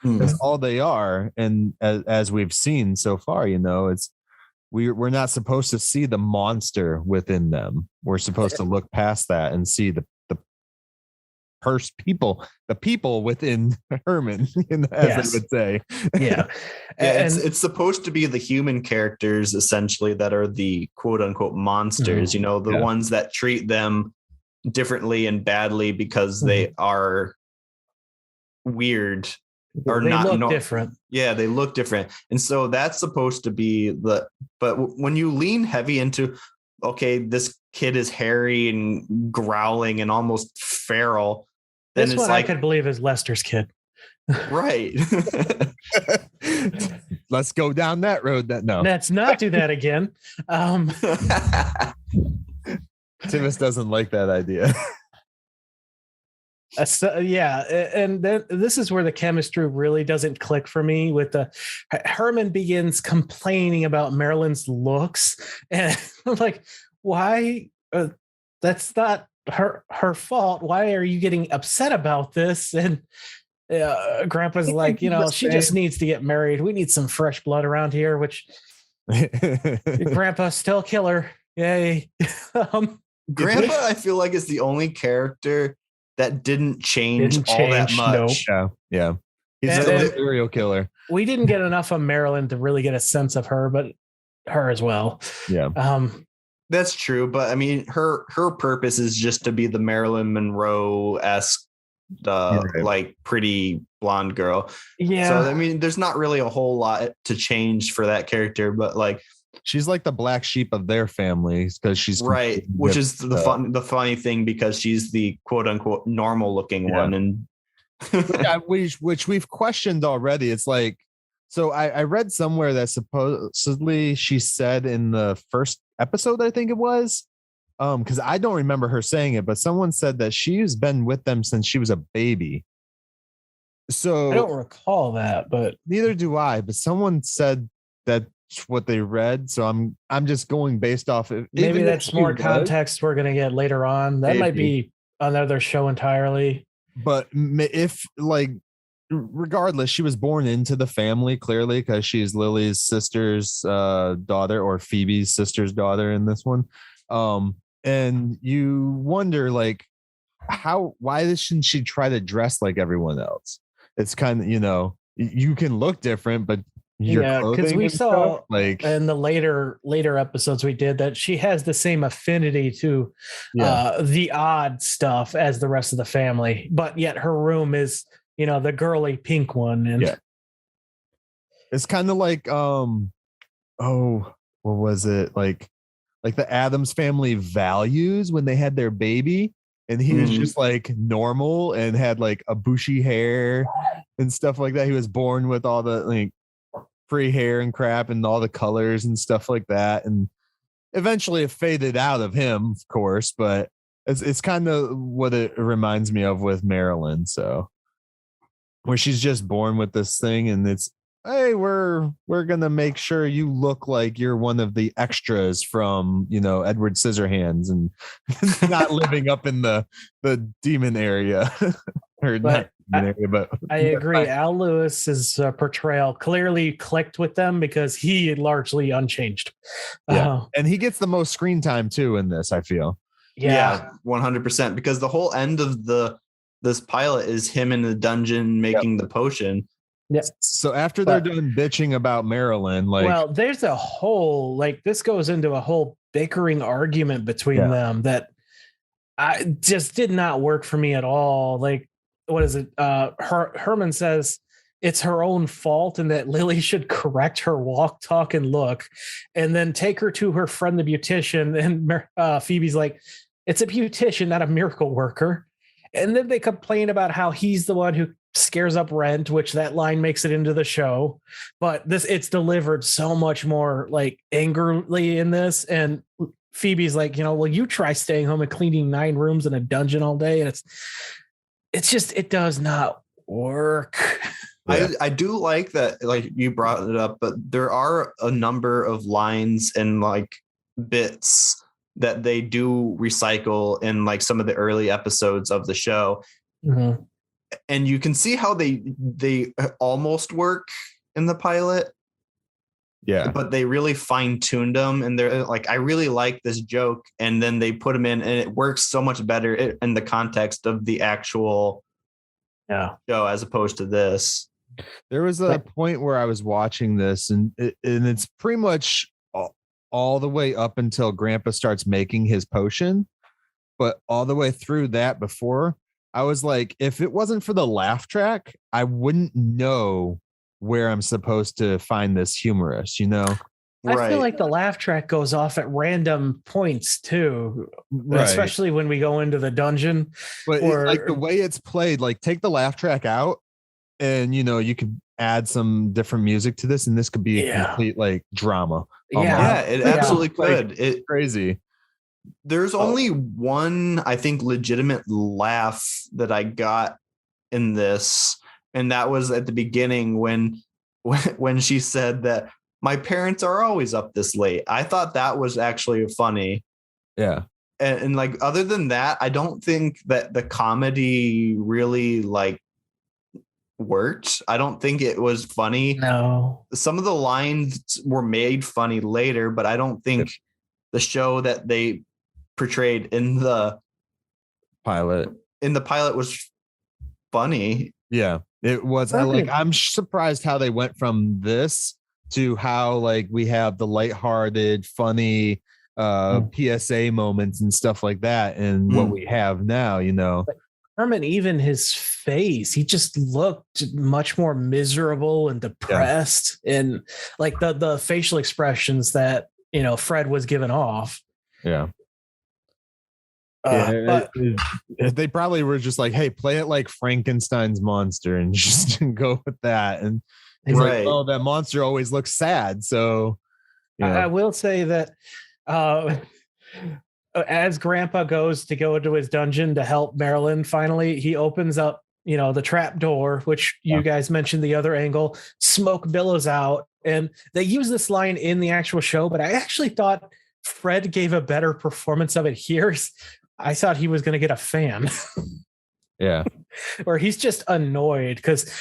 all they are. And as we've seen so far, it's we're not supposed to see the monster within them. We're supposed to look past that and see the people within Herman, as they would say. It's supposed to be the human characters essentially that are the quote unquote monsters, the ones that treat them differently and badly because they are weird or they look different. Yeah, they look different. And so that's supposed to be but when you lean heavy into, okay, this kid is hairy and growling and almost feral, then this one I could believe is Lester's kid. Right. Let's go down that road. Let's not do that again. Tivis doesn't like that idea. And then this is where the chemistry really doesn't click for me. With Herman begins complaining about Marilyn's looks, and I'm like, why? That's not her fault. Why are you getting upset about this? And Grandpa's like, she just needs to get married. We need some fresh blood around here. Which Grandpa still killer. Yay. Grandpa, I feel like, is the only character that didn't change all that much. Nope. Yeah. He's a serial killer. We didn't get enough of Marilyn to really get a sense of her, but her as well. Yeah. That's true. But I mean, her purpose is just to be the Marilyn Monroe-esque, like pretty blonde girl. Yeah. So, I mean, there's not really a whole lot to change for that character, but like, she's like the black sheep of their family because she's right, which is the funny thing because she's the quote unquote normal looking one, and which we've questioned already. It's like, so I read somewhere that supposedly she said in the first episode, I think it was, because I don't remember her saying it, but someone said that she's been with them since she was a baby. So I don't recall that, but neither do I. But someone said that. What they read, so I'm just going based off of maybe that's more context we're gonna get later on. That might be another show entirely. But if like, regardless, she was born into the family clearly because she's Lily's sister's daughter, or Phoebe's sister's daughter in this one. And you wonder like why shouldn't she try to dress like everyone else? It's kind of, you can look different, but because we saw stuff, like in the later episodes we did that she has the same affinity to the odd stuff as the rest of the family, but yet her room is the girly pink one, and it's kind of like what was it like the Addams Family Values when they had their baby, and he was just like normal and had like a bushy hair and stuff like that. He was born with all the like free hair and crap and all the colors and stuff like that, and eventually it faded out of him, of course, but it's kind of what it reminds me of with Marilyn. So where she's just born with this thing, and it's, hey, we're gonna make sure you look like you're one of the extras from Edward Scissorhands and not living up in the demon area. Or but not demon area, but I agree. Al Lewis's portrayal clearly clicked with them because he largely unchanged. And he gets the most screen time too in this, I feel. 100%, because the whole end of this pilot is him in the dungeon making the potion. Yeah. So after they're done bitching about Marilyn, there's a whole this goes into a whole bickering argument between them that I just did not work for me at all. Like, what is it? Herman says it's her own fault and that Lily should correct her walk, talk, and look, and then take her to her friend the beautician. And Phoebe's like, it's a beautician, not a miracle worker. And then they complain about how he's the one who scares up Rent, which that line makes it into the show, but it's delivered so much more like angrily in this. And Phoebe's like, well, you try staying home and cleaning 9 rooms in a dungeon all day, and it's just, it does not work. I do like that, like you brought it up, but there are a number of lines and like bits that they do recycle in like some of the early episodes of the show. Mm-hmm. And you can see how they almost work in the pilot. Yeah. But they really fine-tuned them, and they're like, I really like this joke, and then they put them in, and it works so much better in the context of the actual show as opposed to this. There was a point where I was watching this, and it's pretty much all the way up until Grandpa starts making his potion, but all the way through that before, I was like, if it wasn't for the laugh track, I wouldn't know where I'm supposed to find this humorous, I feel like the laugh track goes off at random points too, especially when we go into the dungeon. But like the way it's played, like take the laugh track out, and you could add some different music to this, and this could be a complete like drama. It absolutely could. It's crazy. There's only one, I think, legitimate laugh that I got in this, and that was at the beginning when she said that my parents are always up this late. I thought that was actually funny. Yeah. And like, other than that, I don't think that the comedy really like worked. I don't think it was funny. No. Some of the lines were made funny later, but I don't think the show that they portrayed in the pilot was funny. Yeah, it was. I'm surprised how they went from this to how like we have the lighthearted, funny PSA moments and stuff like that, and what we have now. Herman, even his face, he just looked much more miserable and depressed, and like the facial expressions that Fred was giving off. Yeah. But they probably were just like, hey, play it like Frankenstein's monster and just go with that. And he's like, oh, that monster always looks sad. So I will say that as Grandpa goes to go into his dungeon to help Marilyn, finally, he opens up, the trap door, which you guys mentioned the other angle, smoke billows out. And they use this line in the actual show, but I actually thought Fred gave a better performance of it here. I thought he was going to get a fan. Yeah. Or he's just annoyed because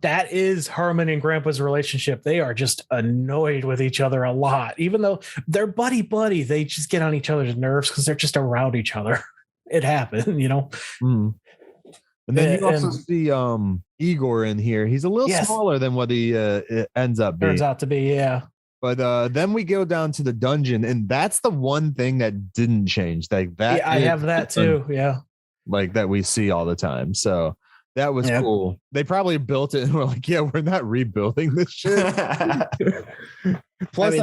that is Herman and Grandpa's relationship. They are just annoyed with each other a lot, even though they're buddy. They just get on each other's nerves because they're just around each other. It happened, you know. Mm. And then you also see Igor in here. He's a little smaller than what he ends up being. Turns out to be, yeah. But then we go down to the dungeon, and that's the one thing that didn't change. Like that, I have that too. Yeah, like that we see all the time. So that was cool. They probably built it and were like, "Yeah, we're not rebuilding this shit." Plus,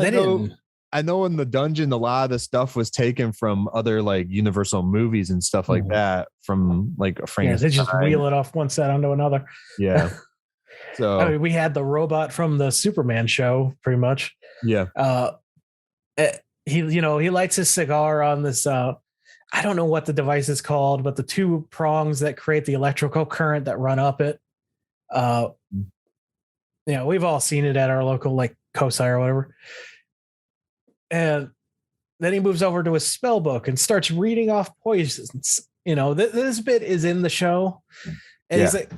I know in the dungeon, a lot of the stuff was taken from other like Universal movies and stuff like that. From like a frame. Yeah, they just wheel it off one set onto another. Yeah. So I mean, we had the robot from the Superman show, pretty much. Yeah. He lights his cigar on this. I don't know what the device is called, but the two prongs that create the electrical current that run up it. We've all seen it at our local like COSI or whatever. And then he moves over to his spell book and starts reading off poisons. This bit is in the show. And he's like,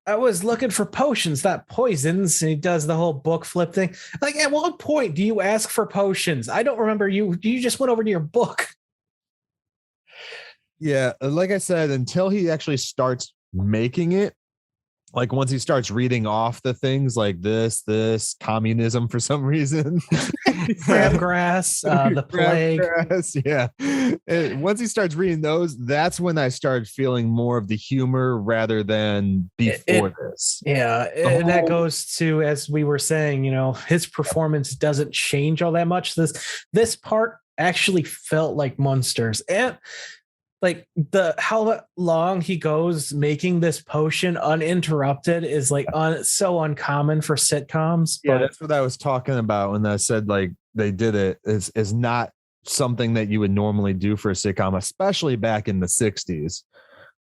I was looking for potions, not poisons. And he does the whole book flip thing. Like, at what point do you ask for potions? I don't remember you. You just went over to your book. Yeah. Like I said, until he actually starts making it, like once he starts reading off the things like this communism for some reason, crabgrass, the plague. Yeah. And once he starts reading those, that's when I started feeling more of the humor rather than before this. Yeah. And that goes to, as we were saying, his performance doesn't change all that much. This part actually felt like Munsters. And like how long he goes making this potion uninterrupted is like so uncommon for sitcoms. Yeah, that's what I was talking about when I said like they did it is not something that you would normally do for a sitcom, especially back in the 60s.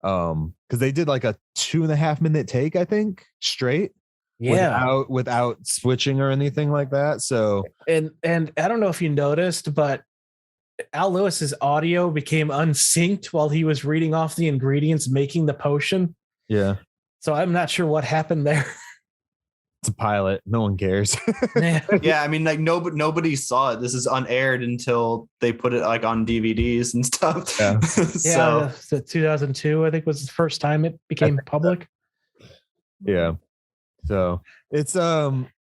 Because they did like a 2.5 minute take, I think, straight. Yeah, without switching or anything like that. So and I don't know if you noticed, but Al Lewis's audio became unsynced while he was reading off the ingredients, making the potion. Yeah. So I'm not sure what happened there. It's a pilot. No one cares. Yeah. I mean, like nobody saw it. This is unaired until they put it like on DVDs and stuff. Yeah. So 2002, I think, was the first time it became public. Yeah. So it's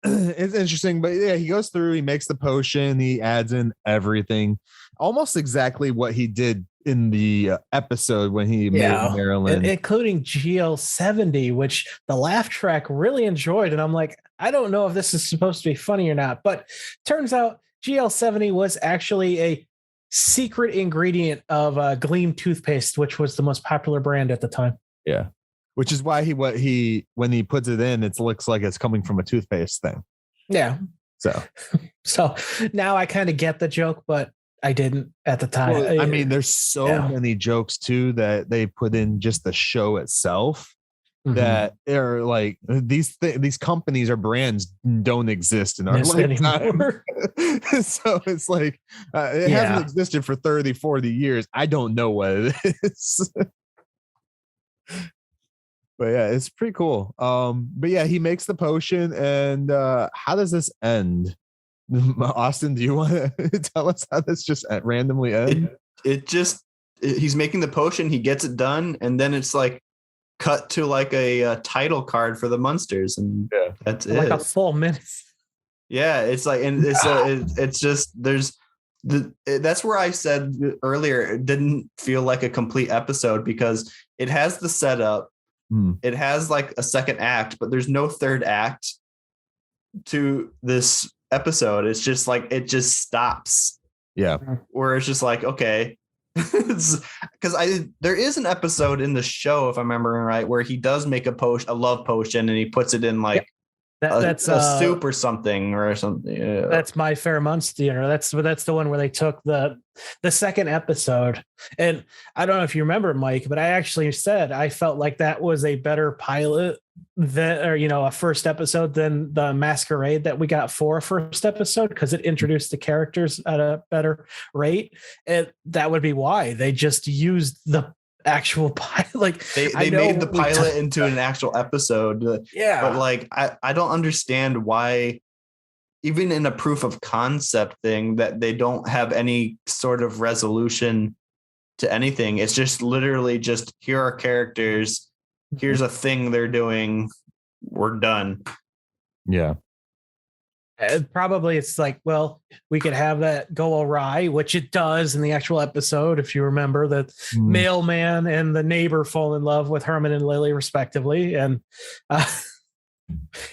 it's interesting, but yeah, he goes through, he makes the potion, he adds in everything, almost exactly what he did in the episode when he made Maryland, including GL70, which the laugh track really enjoyed. And I'm like, I don't know if this is supposed to be funny or not, but turns out GL70 was actually a secret ingredient of Gleam toothpaste, which was the most popular brand at the time. Yeah. Which is why when he puts it in, it looks like it's coming from a toothpaste thing. Yeah. So now I kind of get the joke, but I didn't at the time. Well, I mean, there's so many jokes too that they put in just the show itself that are like these companies or brands don't exist in our lifetime. So it's like it hasn't existed for 30, 40 years. I don't know what it is. But yeah, it's pretty cool. But yeah, he makes the potion, and how does this end? Austin, do you want to tell us how this just randomly ends? He's making the potion, he gets it done, and then it's like cut to like a title card for the Munsters, and that's it. Like a full minute. Yeah, it's like, and it's just that's where I said earlier it didn't feel like a complete episode because it has the setup. It has like a second act, but there's no third act to this episode. It's just like it just stops. Yeah. Where it's just like, okay. Because there is an episode in the show, if I remember right, where he does make a love potion and he puts it in like that's a soup or something. Yeah. That's My Fair Munster. That's the one where they took the second episode. And I don't know if you remember, Mike, but I actually said I felt like that was a better pilot a first episode than the Masquerade that we got for a first episode, because it introduced the characters at a better rate. And that would be why they just used the actual pilot. Like they made the pilot into an actual episode. Yeah. But like, I don't understand why, even in a proof of concept thing, that they don't have any sort of resolution to anything. It's just literally just, here are characters. Here's a thing they're doing. We're done. Yeah. Probably it's like, well, we could have that go awry, which it does in the actual episode. If you remember, that mailman and the neighbor fall in love with Herman and Lily respectively. And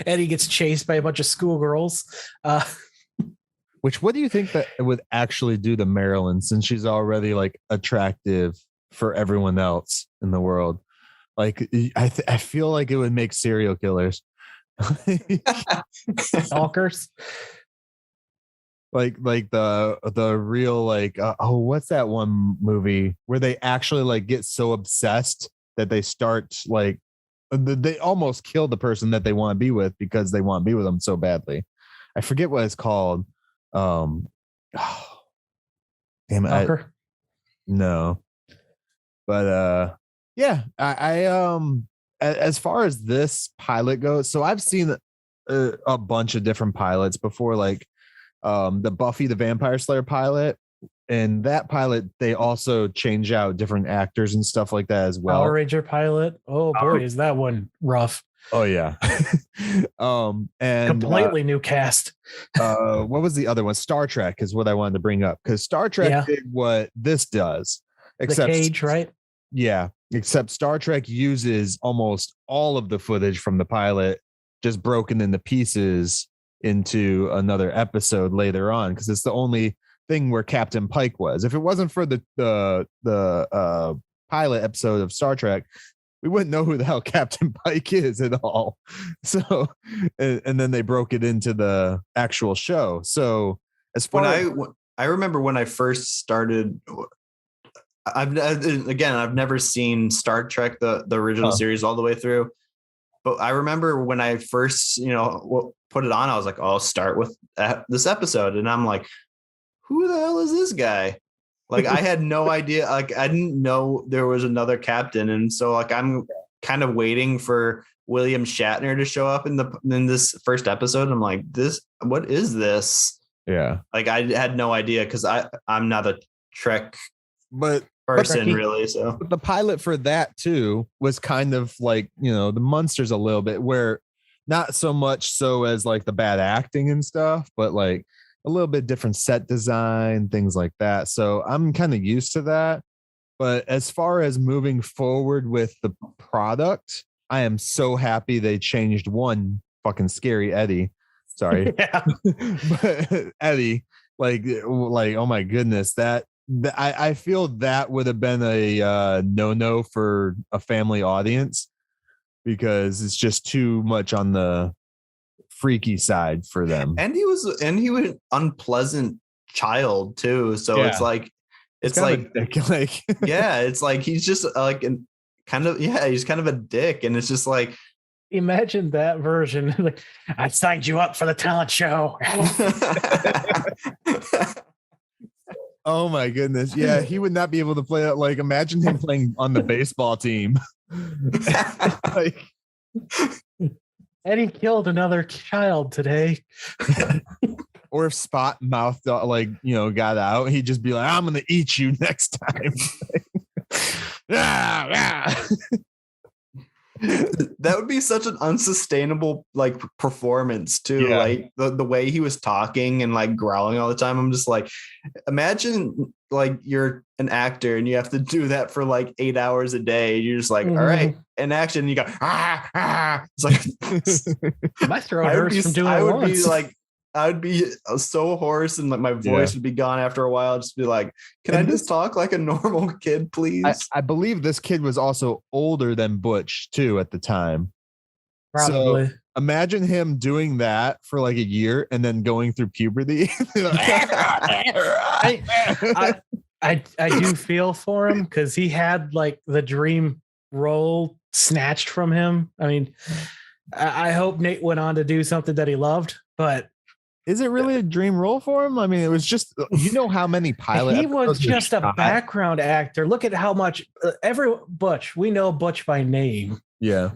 Eddie gets chased by a bunch of schoolgirls. Which, what do you think that it would actually do to Marilyn, since she's already like attractive for everyone else in the world? Like, I feel like it would make serial killers. Stalkers. Like the real, like, what's that one movie where they actually like get so obsessed that they start like, they almost kill the person that they want to be with because they want to be with them so badly. I forget what it's called. Damn it. No. But yeah, I as far as this pilot goes, so I've seen a bunch of different pilots before, like the Buffy the Vampire Slayer pilot, and that pilot they also change out different actors and stuff like that as well. Power Ranger pilot. Oh boy, is that one rough. Oh yeah. And completely new cast. What was the other one? Star Trek is what I wanted to bring up, because Star Trek did what this does, except the cage, right? Yeah, except Star Trek uses almost all of the footage from the pilot, just broken into pieces into another episode later on, because it's the only thing where Captain Pike was. If it wasn't for the pilot episode of Star Trek, we wouldn't know who the hell Captain Pike is at all. So, and then they broke it into the actual show. So as far as I remember when I first started, I've never seen Star Trek, the original series all the way through, but I remember when I first, put it on, I was like, oh, I'll start with this episode. And I'm like, who the hell is this guy? Like, I had no idea. Like, I didn't know there was another captain. And so like, I'm kind of waiting for William Shatner to show up in this first episode. I'm like, what is this? Yeah. Like, I had no idea, because I'm not a Trek person really. So but the pilot for that too was kind of like, the Munsters a little bit, where not so much so as like the bad acting and stuff, but like a little bit different set design, things like that. So I'm kind of used to that. But as far as moving forward with the product, I am so happy they changed one fucking scary Eddie. Sorry. Yeah. But Eddie, like, oh my goodness, I feel that would have been a no for a family audience, because it's just too much on the freaky side for them. And he was an unpleasant child too. So yeah. It's like yeah, it's like he's just like he's kind of a dick, and it's just like, imagine that version. Like, I signed you up for the talent show. Oh my goodness. Yeah, he would not be able to play it. Like, imagine him playing on the baseball team. Like, Eddie killed another child today. Or if Spot mouthed got out, he'd just be like, I'm gonna eat you next time. That would be such an unsustainable like performance too. Yeah. Like the way he was talking and like growling all the time. I'm just like, imagine like you're an actor and you have to do that for like 8 hours a day. You're just like, all right, in action. And you go, It's like my throat hurts from doing it once. I would be so hoarse, and like my voice would be gone after a while. I'd just be like, can I just talk like a normal kid, please? I believe this kid was also older than Butch too at the time. Probably. So imagine him doing that for like a year and then going through puberty. I do feel for him, because he had like the dream role snatched from him. I mean, I hope Nate went on to do something that he loved, but Is it really a dream role for him? I mean, it was just, you know how many pilot he was episodes were just a shot? background actor. Look at how much Butch, we know Butch by name. Yeah.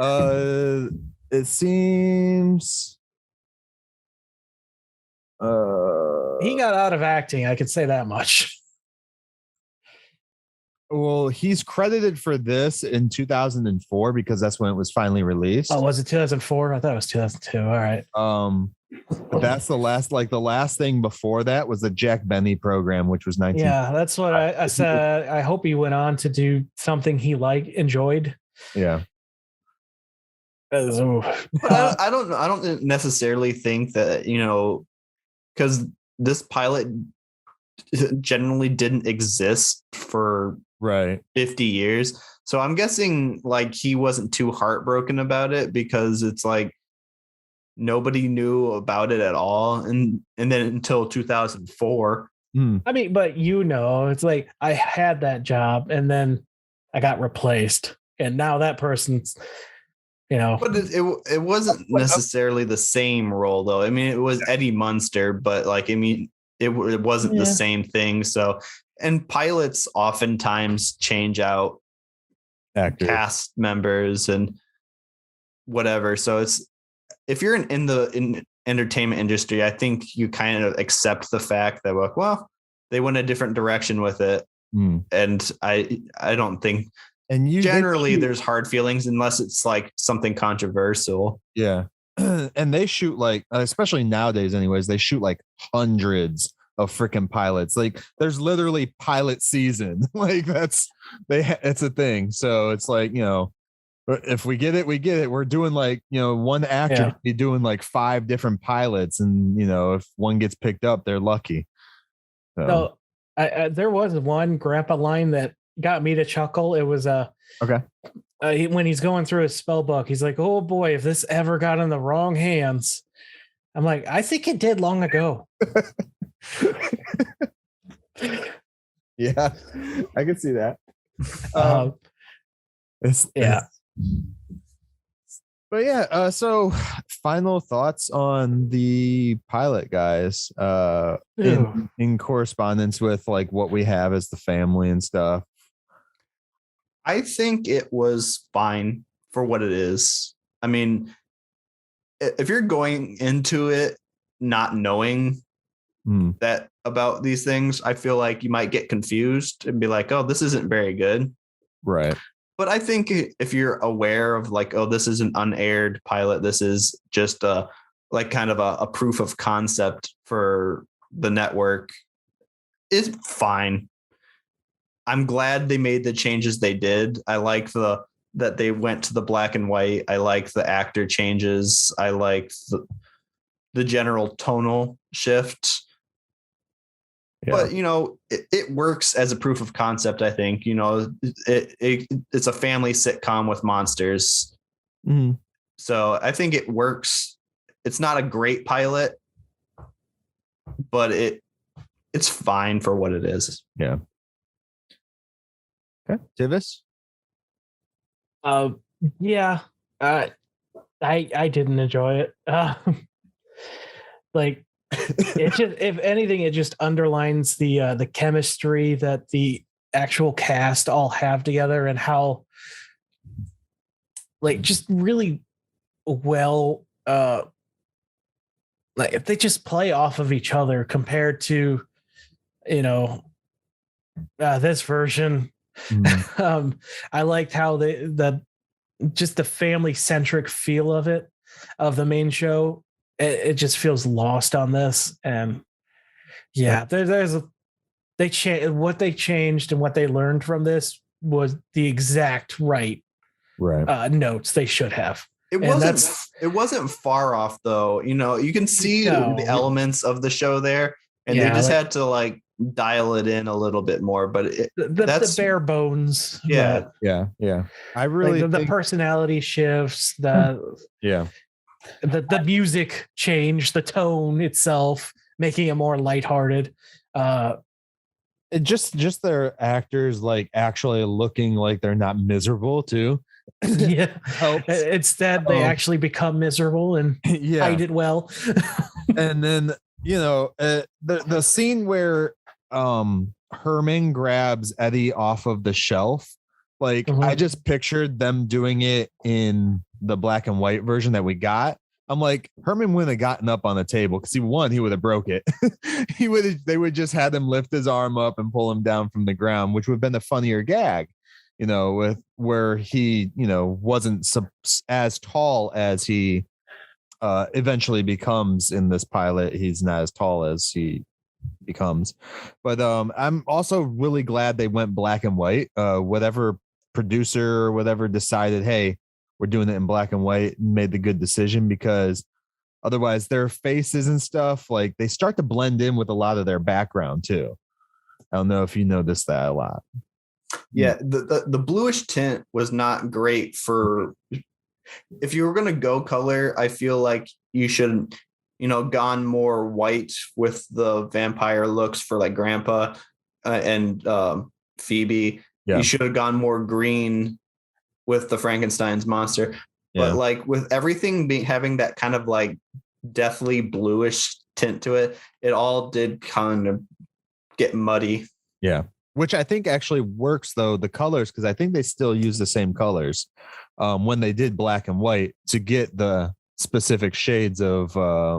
It seems he got out of acting, I could say that much. well, he's credited for this in 2004 because that's when it was finally released. Oh, was it 2004? I thought it was 2002. All right. But that's the last thing before that was the Jack Benny program, which was 19. Yeah, that's what I said. I hope he went on to do something he enjoyed. Yeah. I don't necessarily think that, because this pilot generally didn't exist for 50 years. So I'm guessing like he wasn't too heartbroken about it because it's like nobody knew about it at all. And then until 2004. I mean, but it's like I had that job and then I got replaced. And now that person's, But it wasn't necessarily the same role though. I mean, it was Eddie Munster, but like, I mean, it wasn't the same thing. So, and pilots oftentimes change out actors, cast members and whatever. So if you're in the entertainment industry, I think you kind of accept the fact that, like, well, they went a different direction with it. And I don't think, and generally there's hard feelings unless it's like something controversial. Yeah. And they shoot like, especially nowadays anyways, they shoot like hundreds of freaking pilots. Like there's literally pilot season. Like it's a thing. So it's like, if we get it, we get it. We're doing like, one actor be doing like 5 different pilots. And, if one gets picked up, they're lucky. So there was one grandpa line that got me to chuckle. It was when he's going through his spell book, he's like, oh boy, if this ever got in the wrong hands. I'm like, I think it did long ago. Yeah, I can see that. But yeah, so final thoughts on the pilot, guys, in correspondence with like what we have as the family and stuff. I think it was fine for what it is. I mean, if you're going into it not knowing that about these things, I feel like you might get confused and be like, oh, this isn't very good. Right. But I think if you're aware of like, oh, this is an unaired pilot, this is just like kind of a proof of concept for the network, is fine. I'm glad they made the changes they did. I like that they went to the black and white. I like the actor changes. I like the general tonal shift. Yeah. But, it works as a proof of concept, I think. It's a family sitcom with monsters. Mm-hmm. So I think it works. It's not a great pilot, but it's fine for what it is. Yeah. Okay. Tivis? Yeah. I didn't enjoy it. Like, it just, if anything, it just underlines the chemistry that the actual cast all have together and how, like, just really well, like if they just play off of each other compared to, this version. I liked how just the family centric feel of the main show. It just feels lost on this. And what they changed and what they learned from this was the exact right notes they should have. It wasn't far off though. You can see the elements of the show there, and they just had to like dial it in a little bit more, but that's the bare bones. Yeah. I really like the personality shifts, the music change, the tone itself, making it more lighthearted. Just their actors like actually looking like they're not miserable too. Yeah. Instead, they actually become miserable and hide it well. And then, the scene where Herman grabs Eddie off of the shelf, like I just pictured them doing it in the black and white version that we got. I'm like, Herman wouldn't have gotten up on the table because he would have broke it. They would just had him lift his arm up and pull him down from the ground, which would have been a funnier gag, with where he, wasn't as tall as he eventually becomes in this pilot. He's not as tall as he becomes, but I'm also really glad they went black and white. Whatever producer or whatever decided, hey, we're doing it in black and white, made the good decision, because otherwise their faces and stuff, like, they start to blend in with a lot of their background too. I don't know if you noticed that a lot. Yeah, the bluish tint was not great for, if you were going to go color, I feel like you should, gone more white with the vampire looks for like Grandpa and Phoebe. Yeah. You should have gone more green with the Frankenstein's monster. Yeah. But like with everything having that kind of like deathly bluish tint to it, it all did kind of get muddy. Yeah. Which I think actually works though, the colors, because I think they still use the same colors when they did black and white to get the specific shades of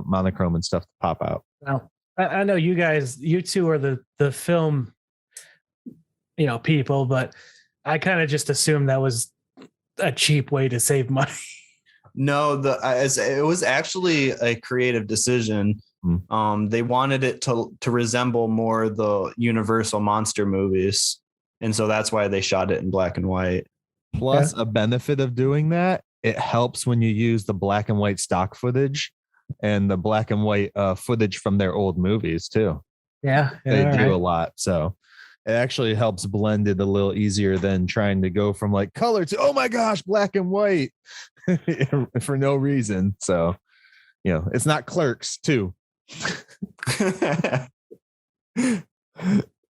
monochrome and stuff to pop out. Well, I know you two are the film, people, but I kind of just assumed that was a cheap way to save money. No, it was actually a creative decision. They wanted it to resemble more the Universal monster movies, and so that's why they shot it in black and white. Plus, a benefit of doing that, it helps when you use the black and white stock footage and the black and white footage from their old movies too. Yeah, they do a lot, so it actually helps blend it a little easier than trying to go from like color to, oh my gosh, black and white for no reason. So, it's not Clerks too.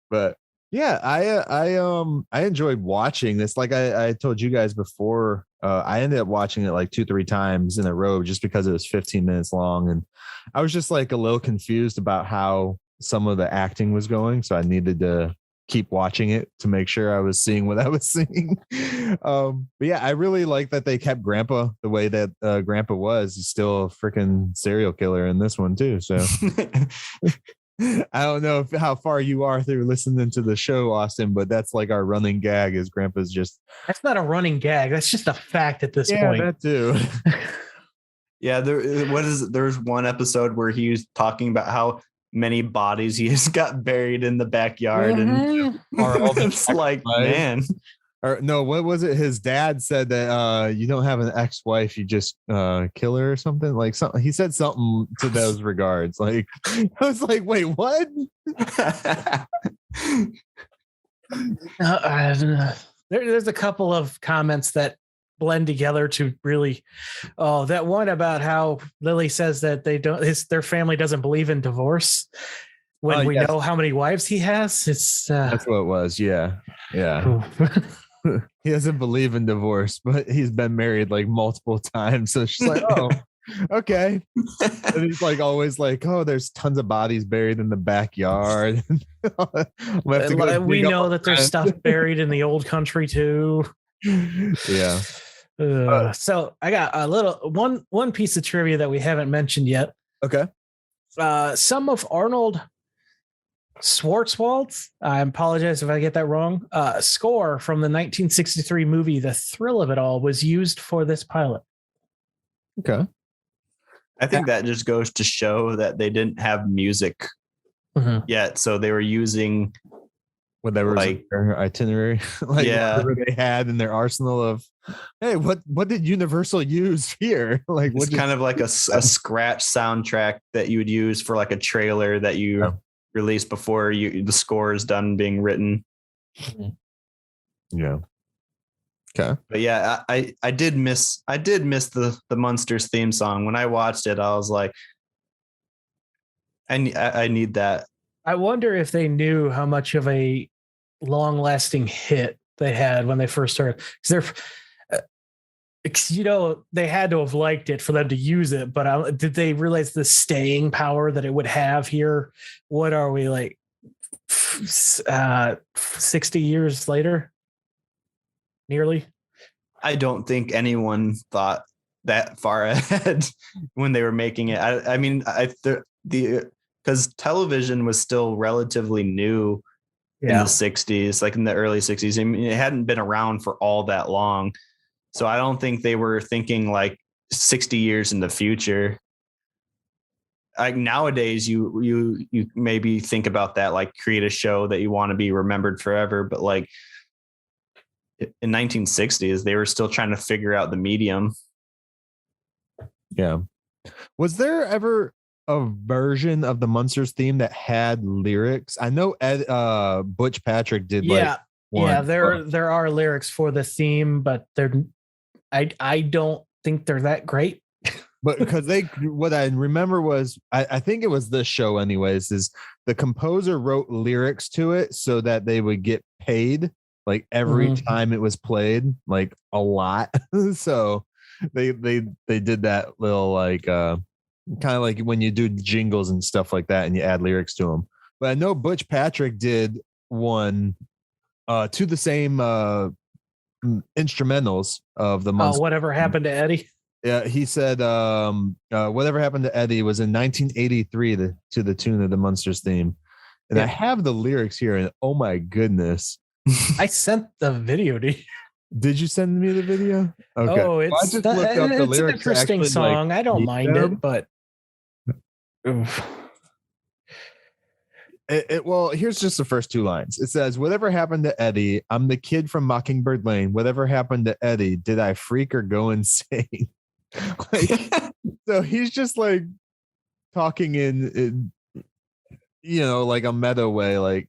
But yeah, I enjoyed watching this. Like I told you guys before, I ended up watching it like 2-3 times in a row just because it was 15 minutes long, and I was just like a little confused about how some of the acting was going, so I needed to keep watching it to make sure I was seeing what I was seeing. But yeah, I really like that they kept Grandpa the way that Grandpa was. He's still a freaking serial killer in this one too. So I don't know how far you are through listening to the show, Austin, but that's like our running gag is Grandpa's just. That's not a running gag. That's just a fact at this point. Yeah, that too. Yeah, there's one episode where he was talking about how many bodies he has got buried in the backyard, and it's like, man. Or no, what was it? His dad said that you don't have an ex-wife, you just kill her or something. Like something he said something to those regards. Like I was like, wait, what? There's a couple of comments that blend together to really that one about how Lily says that their family doesn't believe in divorce when we know how many wives he has. It's that's what it was. Yeah He doesn't believe in divorce, but he's been married like multiple times, so she's like, oh, okay. And he's like always like, oh, there's tons of bodies buried in the backyard. We know that there's stuff buried in the old country too. Yeah. So I got a little one piece of trivia that we haven't mentioned yet. Okay. Some of Arnold Schwarzwald's, I apologize if I get that wrong, score from the 1963 movie The Thrill of It All was used for this pilot. Okay. I think that just goes to show that they didn't have music yet, so they were using whatever their itinerary, whatever they had in their arsenal of, hey, what did Universal use here? Like, it's kind of like a scratch soundtrack that you would use for like a trailer that you release before the score is done being written. Yeah. Okay. But yeah, I did miss the Munsters theme song. When I watched it, I was like, I need that. I wonder if they knew how much of a long-lasting hit they had when they first started. Because they had to have liked it for them to use it, but did they realize the staying power that it would have here? What are we, like 60 years later? Nearly. I don't think anyone thought that far ahead when they were making it. I mean, because television was still relatively new in the 60s, like in the early 60s. I mean, it hadn't been around for all that long. So I don't think they were thinking like 60 years in the future. Like nowadays, you maybe think about that, like create a show that you want to be remembered forever. But like in 1960s, they were still trying to figure out the medium. Yeah. Was there ever a version of the Munsters theme that had lyrics? I know Butch Patrick did. Yeah. There are lyrics for the theme, but I don't think they're that great. But because what I remember was, I think it was this show anyways, is the composer wrote lyrics to it so that they would get paid like every time it was played, like a lot. So they did that little like kind of like when you do jingles and stuff like that and you add lyrics to them. But I know Butch Patrick did one to the same instrumentals of the Munster. Whatever happened to Eddie? Yeah, he said whatever happened to Eddie was in 1983 to the tune of the Munsters theme. And I have the lyrics here, and oh my goodness. I sent the video to you. Did you send me the video? Okay. Oh, it's an interesting song. I don't mind it, but well, here's just the first two lines. It says, "Whatever happened to Eddie? I'm the kid from Mockingbird Lane. Whatever happened to Eddie? Did I freak or go insane?" Like, so he's just like talking in like a meta way, like,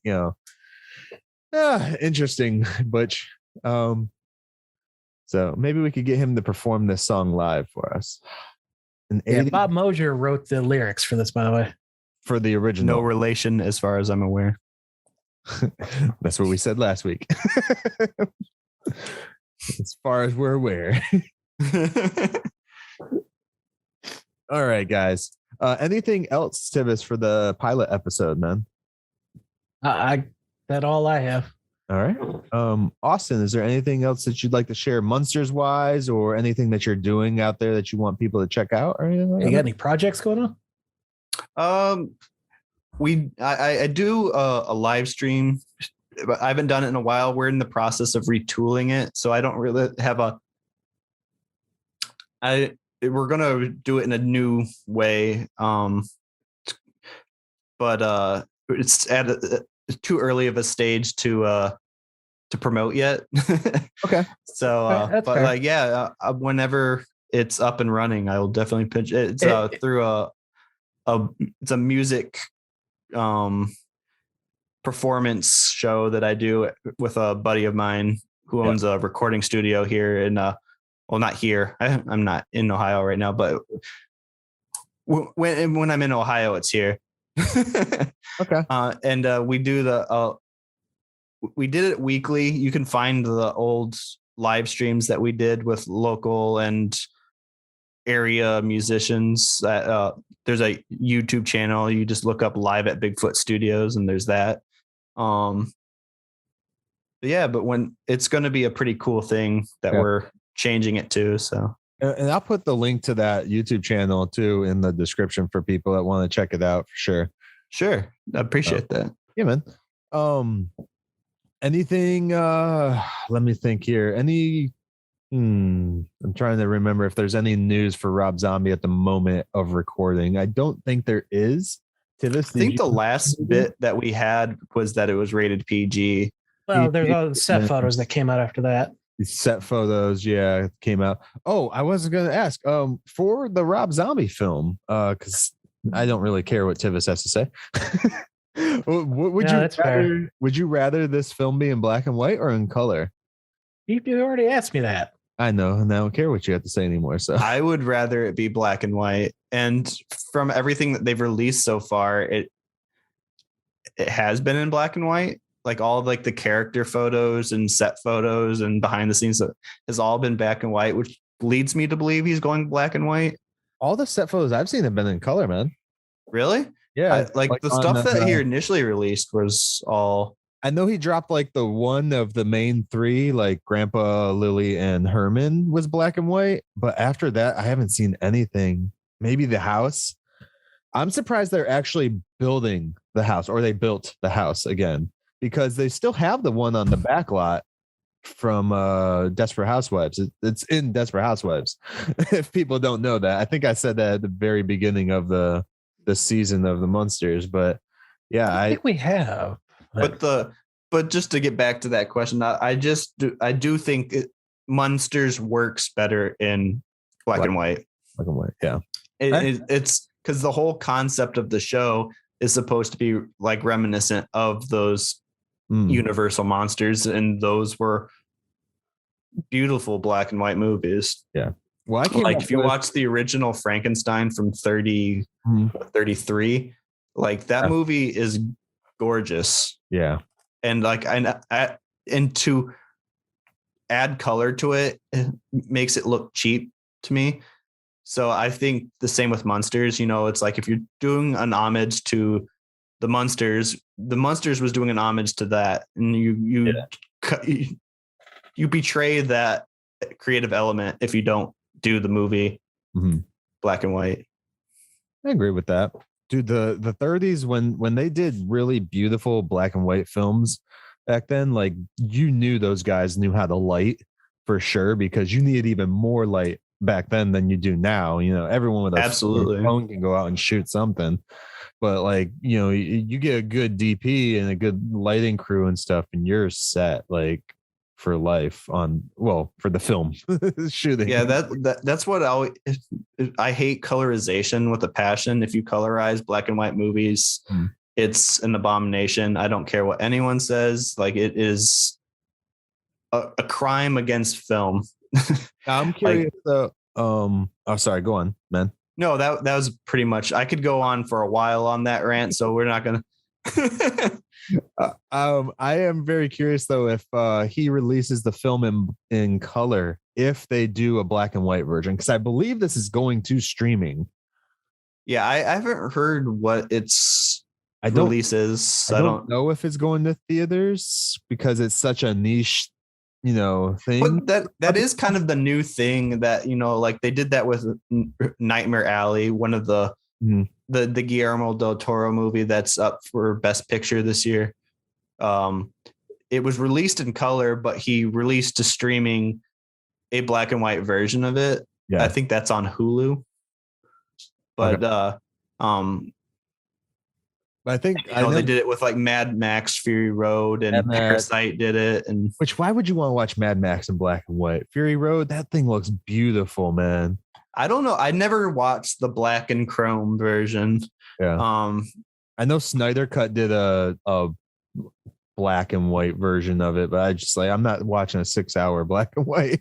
interesting, Butch. So maybe we could get him to perform this song live for us. Bob Mosher wrote the lyrics for this, by the way. For the original. No relation as far as I'm aware. That's what we said last week. As far as we're aware. All right, guys. Anything else, Tivis, for the pilot episode, man? That's all I have. All right. Austin, is there anything else that you'd like to share Munsters wise, or anything that you're doing out there that you want people to check out or anything like that? You got any projects going on? I do a live stream, but I haven't done it in a while. We're in the process of retooling it, so I don't really have we're gonna do it in a new way. But it's at too early of a stage to promote yet. Okay. So, but fair. Like, whenever it's up and running, I will definitely pitch it. It's through it's a music performance show that I do with a buddy of mine who owns a recording studio here in well, not here. I'm not in Ohio right now, but when I'm in Ohio, it's here. Okay. And we do we did it weekly. You can find the old live streams that we did with local and area musicians. There's a YouTube channel. You just look up Live at Bigfoot Studios, and there's that. But when it's going to be a pretty cool thing that we're changing it to. So, and I'll put the link to that YouTube channel too in the description for people that want to check it out for sure. Sure. I appreciate that. Yeah, man. Anything, let me think here. I'm trying to remember if there's any news for Rob Zombie at the moment of recording. I don't think there is. Tivis, I think the last bit that we had was that it was rated PG. Well, there's all the set photos that came out after that. Set photos, came out. Oh, I wasn't going to ask. For the Rob Zombie film, because I don't really care what Tivis has to say. Would you rather this film be in black and white or in color? You already asked me that. I know, and I don't care what you have to say anymore. So I would rather it be black and white. And from everything that they've released so far, it has been in black and white. Like all of like the character photos and set photos and behind the scenes has all been black and white, which leads me to believe he's going black and white. All the set photos I've seen have been in color, man. Really? Yeah. Like the stuff that he initially released was all. I know he dropped like the one of the main three, like Grandpa, Lily, and Herman was black and white. But after that, I haven't seen anything. Maybe the house. I'm surprised they're actually building the house, or they built the house again, because they still have the one on the back lot from Desperate Housewives. It's in Desperate Housewives. If people don't know that, I think I said that at the very beginning of the season of the Munsters. But yeah, I think we have. But just to get back to that question, I do think Munsters works better in black and white. Black and white, yeah. It's because the whole concept of the show is supposed to be like reminiscent of those Universal monsters, and those were beautiful black and white movies. Yeah. Well, if you watch the original Frankenstein from 33, like that movie is gorgeous. Yeah. And and to add color to it makes it look cheap to me. So I think the same with Munsters. It's like if you're doing an homage to the Munsters was doing an homage to that, and you betray that creative element if you don't do the movie black and white. I agree with that. Dude, the 30s when they did really beautiful black and white films back then, like you knew those guys knew how to light for sure, because you needed even more light back then than you do now. Everyone with a phone can go out and shoot something, but like you get a good DP and a good lighting crew and stuff, and you're set like for life for the film shooting. Yeah, that's what I hate colorization with a passion. If you colorize black and white movies, it's an abomination. I don't care what anyone says. Like, it is a crime against film. I'm curious though. Sorry, go on, man. No, that was pretty much. I could go on for a while on that rant, so we're not gonna. I am very curious though if he releases the film in color, if they do a black and white version, because I believe this is going to streaming. Yeah, I haven't heard what its release is. I don't know if it's going to theaters because it's such a niche thing. But that is kind of the new thing that like they did that with Nightmare Alley, one of the Guillermo del Toro movie that's up for Best Picture this year. It was released in color, but he released to streaming a black and white version of it. Yeah. I think that's on Hulu. But I think they did it with like Mad Max Fury Road, and Parasite did it. And why would you want to watch Mad Max in black and white? Fury Road, that thing looks beautiful, man. I don't know. I never watched the black and chrome version. Yeah. I know Snyder Cut did a black and white version of it, but I just I'm not watching a 6-hour black and white.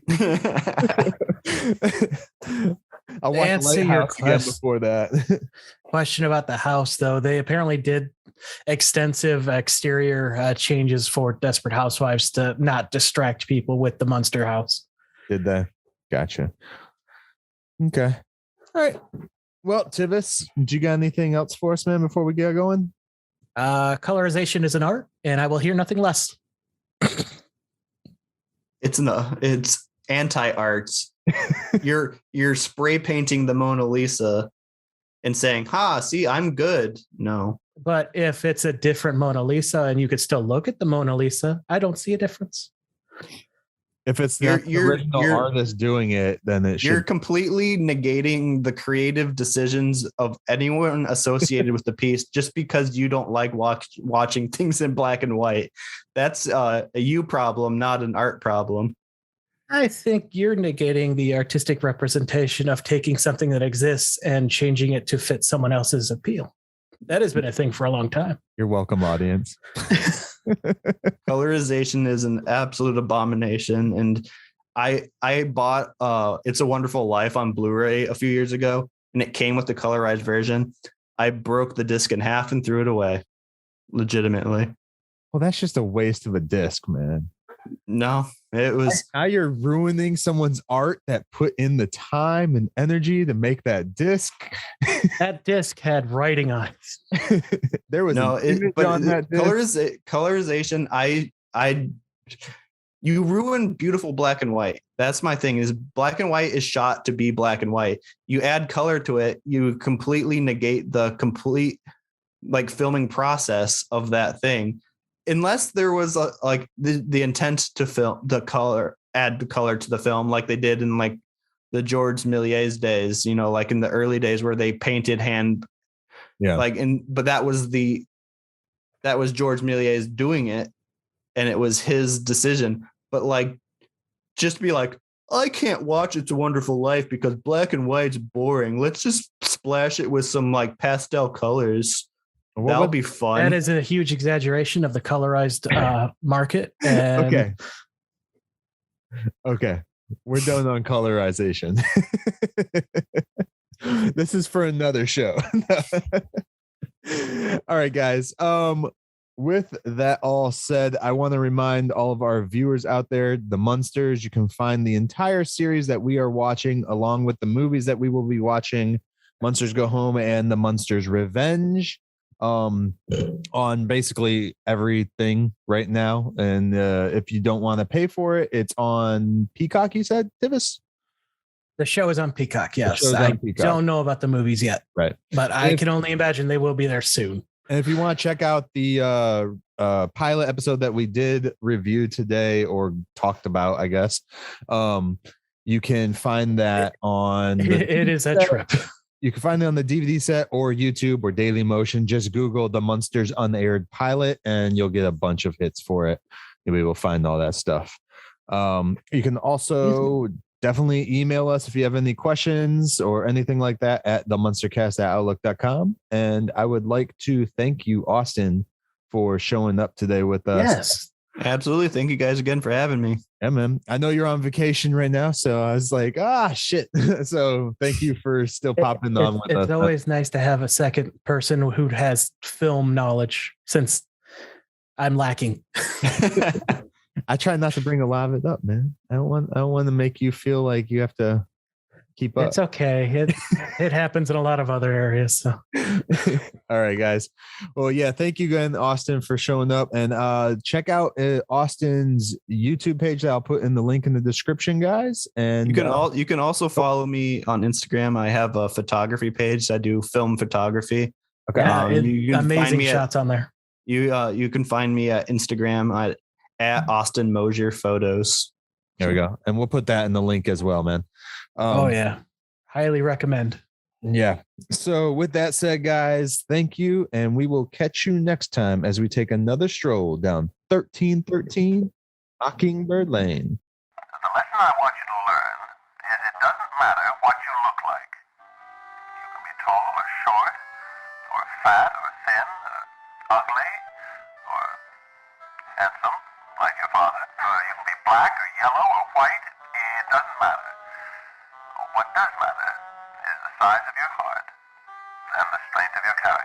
I watched the Lighthouse before that. Question about the house, though. They apparently did extensive exterior changes for Desperate Housewives to not distract people with the Munster house. Did they? Gotcha. Okay. All right. Well, Tivis, do you got anything else for us, man, before we get going? Colorization is an art, and I will hear nothing less. It's anti-art. You're spray painting the Mona Lisa and saying, see, I'm good. No. But if it's a different Mona Lisa and you could still look at the Mona Lisa, I don't see a difference. If it's the original artist doing it, then you're completely negating the creative decisions of anyone associated with the piece just because you don't like watching things in black and white. That's a you problem, not an art problem. I think you're negating the artistic representation of taking something that exists and changing it to fit someone else's appeal. That has been a thing for a long time. You're welcome, audience. Colorization is an absolute abomination. And I bought It's a Wonderful Life on Blu-ray a few years ago, and it came with the colorized version. I broke the disc in half and threw it away. Legitimately. Well, that's just a waste of a disc, man. No, it was. Now you're ruining someone's art that put in the time and energy to make that disc. That disc had writing on it. There was no, colorization. You ruin beautiful black and white. That's my thing. Is black and white is shot to be black and white. You add color to it, you completely negate the complete like filming process of that thing. Unless there was the intent to add the color to the film, like they did in like the George Méliès days, like in the early days where they painted hand. Yeah. But that was George Méliès doing it, and it was his decision. But like, just be like, I can't watch It's a Wonderful Life because black and white's boring. Let's just splash it with some like pastel colors. That would be fun. That is a huge exaggeration of the colorized market. And Okay. We're done on colorization. This is for another show. All right, guys. With that all said, I want to remind all of our viewers out there, the Munsters, you can find the entire series that we are watching along with the movies that we will be watching, Munsters Go Home and the Munsters Revenge, on basically everything right now. And if you don't want to pay for it, it's on Peacock, you said, Tivis? The show is on Peacock, yes. I don't know about the movies yet. Right. But I can only imagine they will be there soon. And if you want to check out the pilot episode that we did review today or talked about, I guess, you can find that on... It is a trip. You can find it on the DVD set or YouTube or Daily Motion. Just Google the Munsters Unaired Pilot and you'll get a bunch of hits for it. We will find all that stuff. You can also definitely email us if you have any questions or anything like that at TheMunsterCast@outlook.com. And I would like to thank you, Austin, for showing up today with us. Yes, absolutely. Thank you guys again for having me. Yeah, man. I know you're on vacation right now, so I was like, shit. So thank you for still popping on with us. It's always nice to have a second person who has film knowledge, since I'm lacking. I try not to bring a lot of it up, man. I don't want to make you feel like you have to keep up. It's okay. It happens in a lot of other areas. So. All right, guys. Well, yeah, thank you again, Austin, for showing up. And check out Austin's YouTube page that I'll put in the link in the description, guys. And you can also follow me on Instagram. I have a photography page. I do film photography. Okay. You can amazing shots on there. You can find me at Instagram at Austin Mosher Photos. There we go. And we'll put that in the link as well, man. Yeah. Highly recommend. Yeah. So with that said, guys, thank you. And we will catch you next time as we take another stroll down 1313 Mockingbird Lane. The lesson I want you to learn is it doesn't matter what you look like. You can be tall or short, or fat or thin, or ugly, or handsome, like your father. Or you can be black or yellow or white. It doesn't matter. What does matter is the size of your heart and the strength of your character.